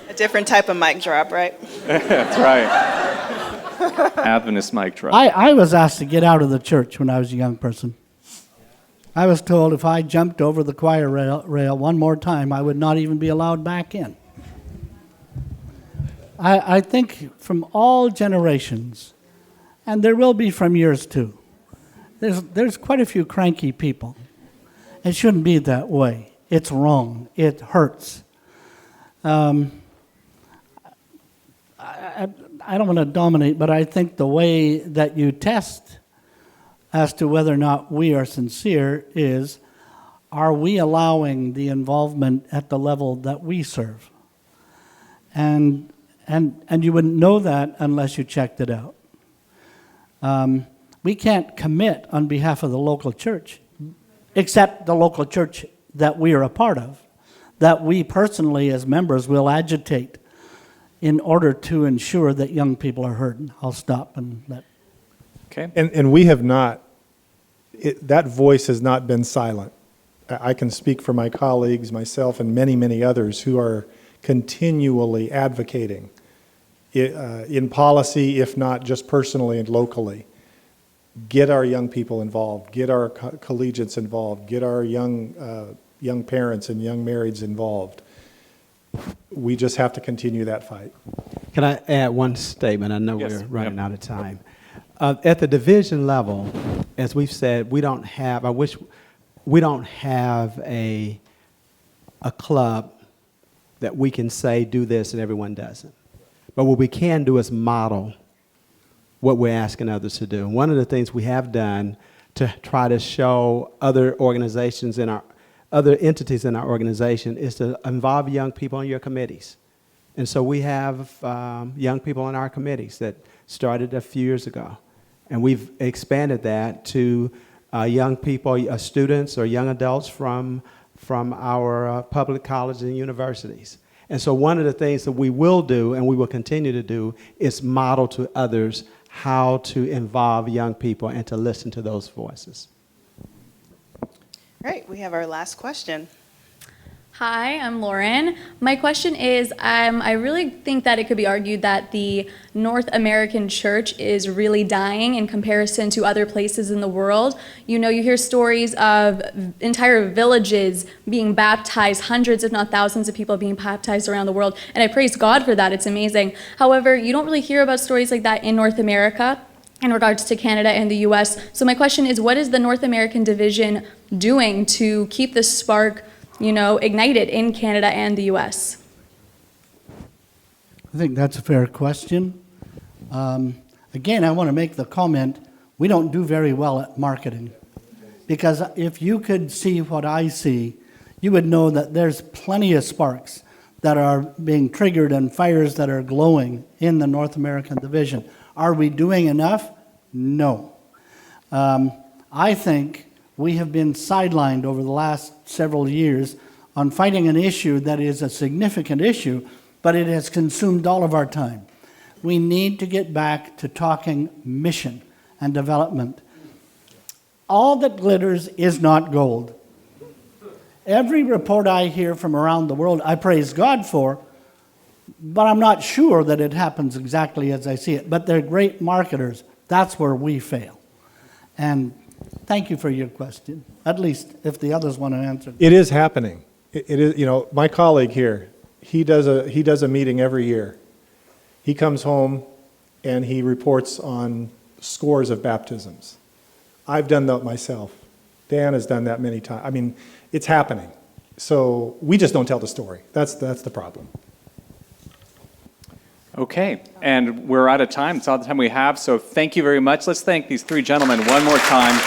A different type of mic drop, right? That's right. Adventist mic drop. I was asked to get out of the church when I was a young person. I was told if I jumped over the choir rail one more time, I would not even be allowed back in. I think from all generations, and there will be from yours too, there's quite a few cranky people. It shouldn't be that way. It's wrong. It hurts. I don't want to dominate, but I think the way that you test as to whether or not we are sincere is, are we allowing the involvement at the level that we serve? And you wouldn't know that unless you checked it out. We can't commit on behalf of the local church, except the local church that we are a part of, that we personally as members will agitate in order to ensure that young people are heard. I'll stop and let. Okay. And we have not, that voice has not been silent. I can speak for my colleagues, myself, and many, many others who are continually advocating in policy, if not just personally and locally. Get our young people involved, get our collegiates involved, get our young parents and young marrieds involved. We just have to continue that fight. Can I add one statement? I know we're running out of time. At the division level, as we've said, we don't have a club that we can say do this and everyone doesn't. But what we can do is model what we're asking others to do. And one of the things we have done to try to show other organizations in other entities in our organization is to involve young people in your committees. And so we have young people in our committees that started a few years ago. And we've expanded that to young people, students or young adults from our public colleges and universities. And so one of the things that we will do and we will continue to do is model to others how to involve young people and to listen to those voices. Great, we have our last question. Hi, I'm Lauren. My question is, I really think that it could be argued that the North American church is really dying in comparison to other places in the world. You know, you hear stories of entire villages being baptized, hundreds if not thousands of people being baptized around the world, and I praise God for that, it's amazing. However, you don't really hear about stories like that in North America in regards to Canada and the US. So my question is, what is the North American division doing to keep the spark, you know, ignited in Canada and the US? I think that's a fair question. Again, I want to make the comment, we don't do very well at marketing. Because if you could see what I see, you would know that there's plenty of sparks that are being triggered and fires that are glowing in the North American division. Are we doing enough? No. I think we have been sidelined over the last several years on fighting an issue that is a significant issue, but it has consumed all of our time. We need to get back to talking mission and development. All that glitters is not gold. Every report I hear from around the world, I praise God for, but I'm not sure that it happens exactly as I see it. But they're great marketers. That's where we fail. And thank you for your question, at least if the others want to answer. It is happening. It is, you know, my colleague here, he does a meeting every year. He comes home and he reports on scores of baptisms. I've done that myself. Dan has done that many times. I mean, it's happening. So we just don't tell the story. That's the problem. Okay, and we're out of time. It's all the time we have, so thank you very much. Let's thank these three gentlemen one more time.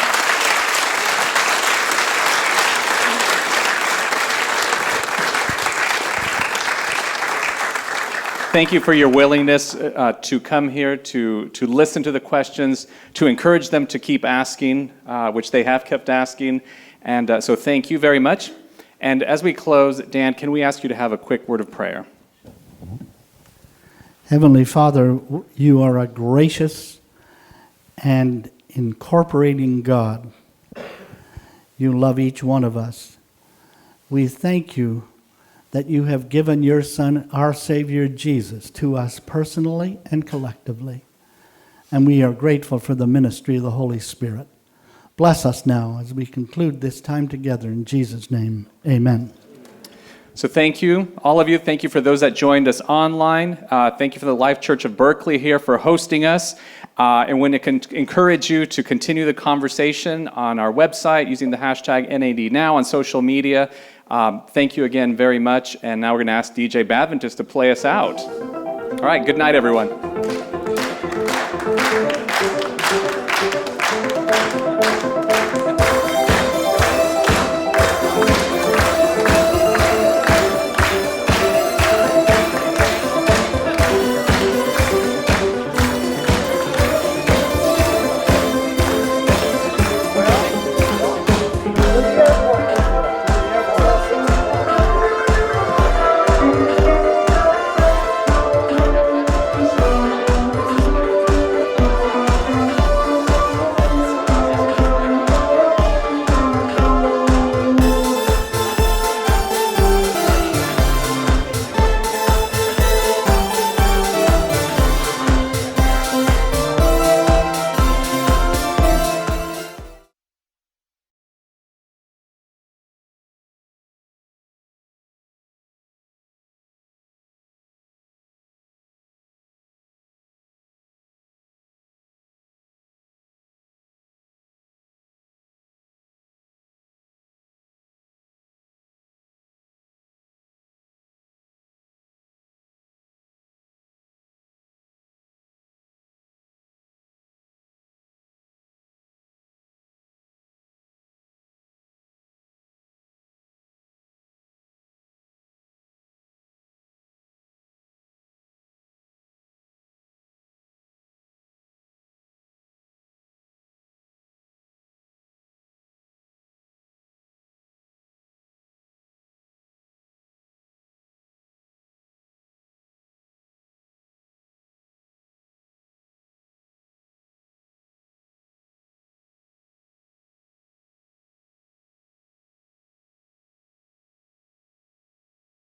Thank you for your willingness to come here, to listen to the questions, to encourage them to keep asking, which they have kept asking. And so thank you very much. And as we close, Dan, can we ask you to have a quick word of prayer? Heavenly Father, you are a gracious and incorporating God. You love each one of us. We thank you that you have given your Son, our Savior Jesus, to us personally and collectively. And we are grateful for the ministry of the Holy Spirit. Bless us now as we conclude this time together. In Jesus' name, amen. So thank you, all of you. Thank you for those that joined us online. Thank you for the Life Church of Berkeley here for hosting us. And when it can encourage you to continue the conversation on our website using the hashtag NADNow on social media. Thank you again very much. And now we're going to ask DJ Adventist to play us out. All right, good night, everyone.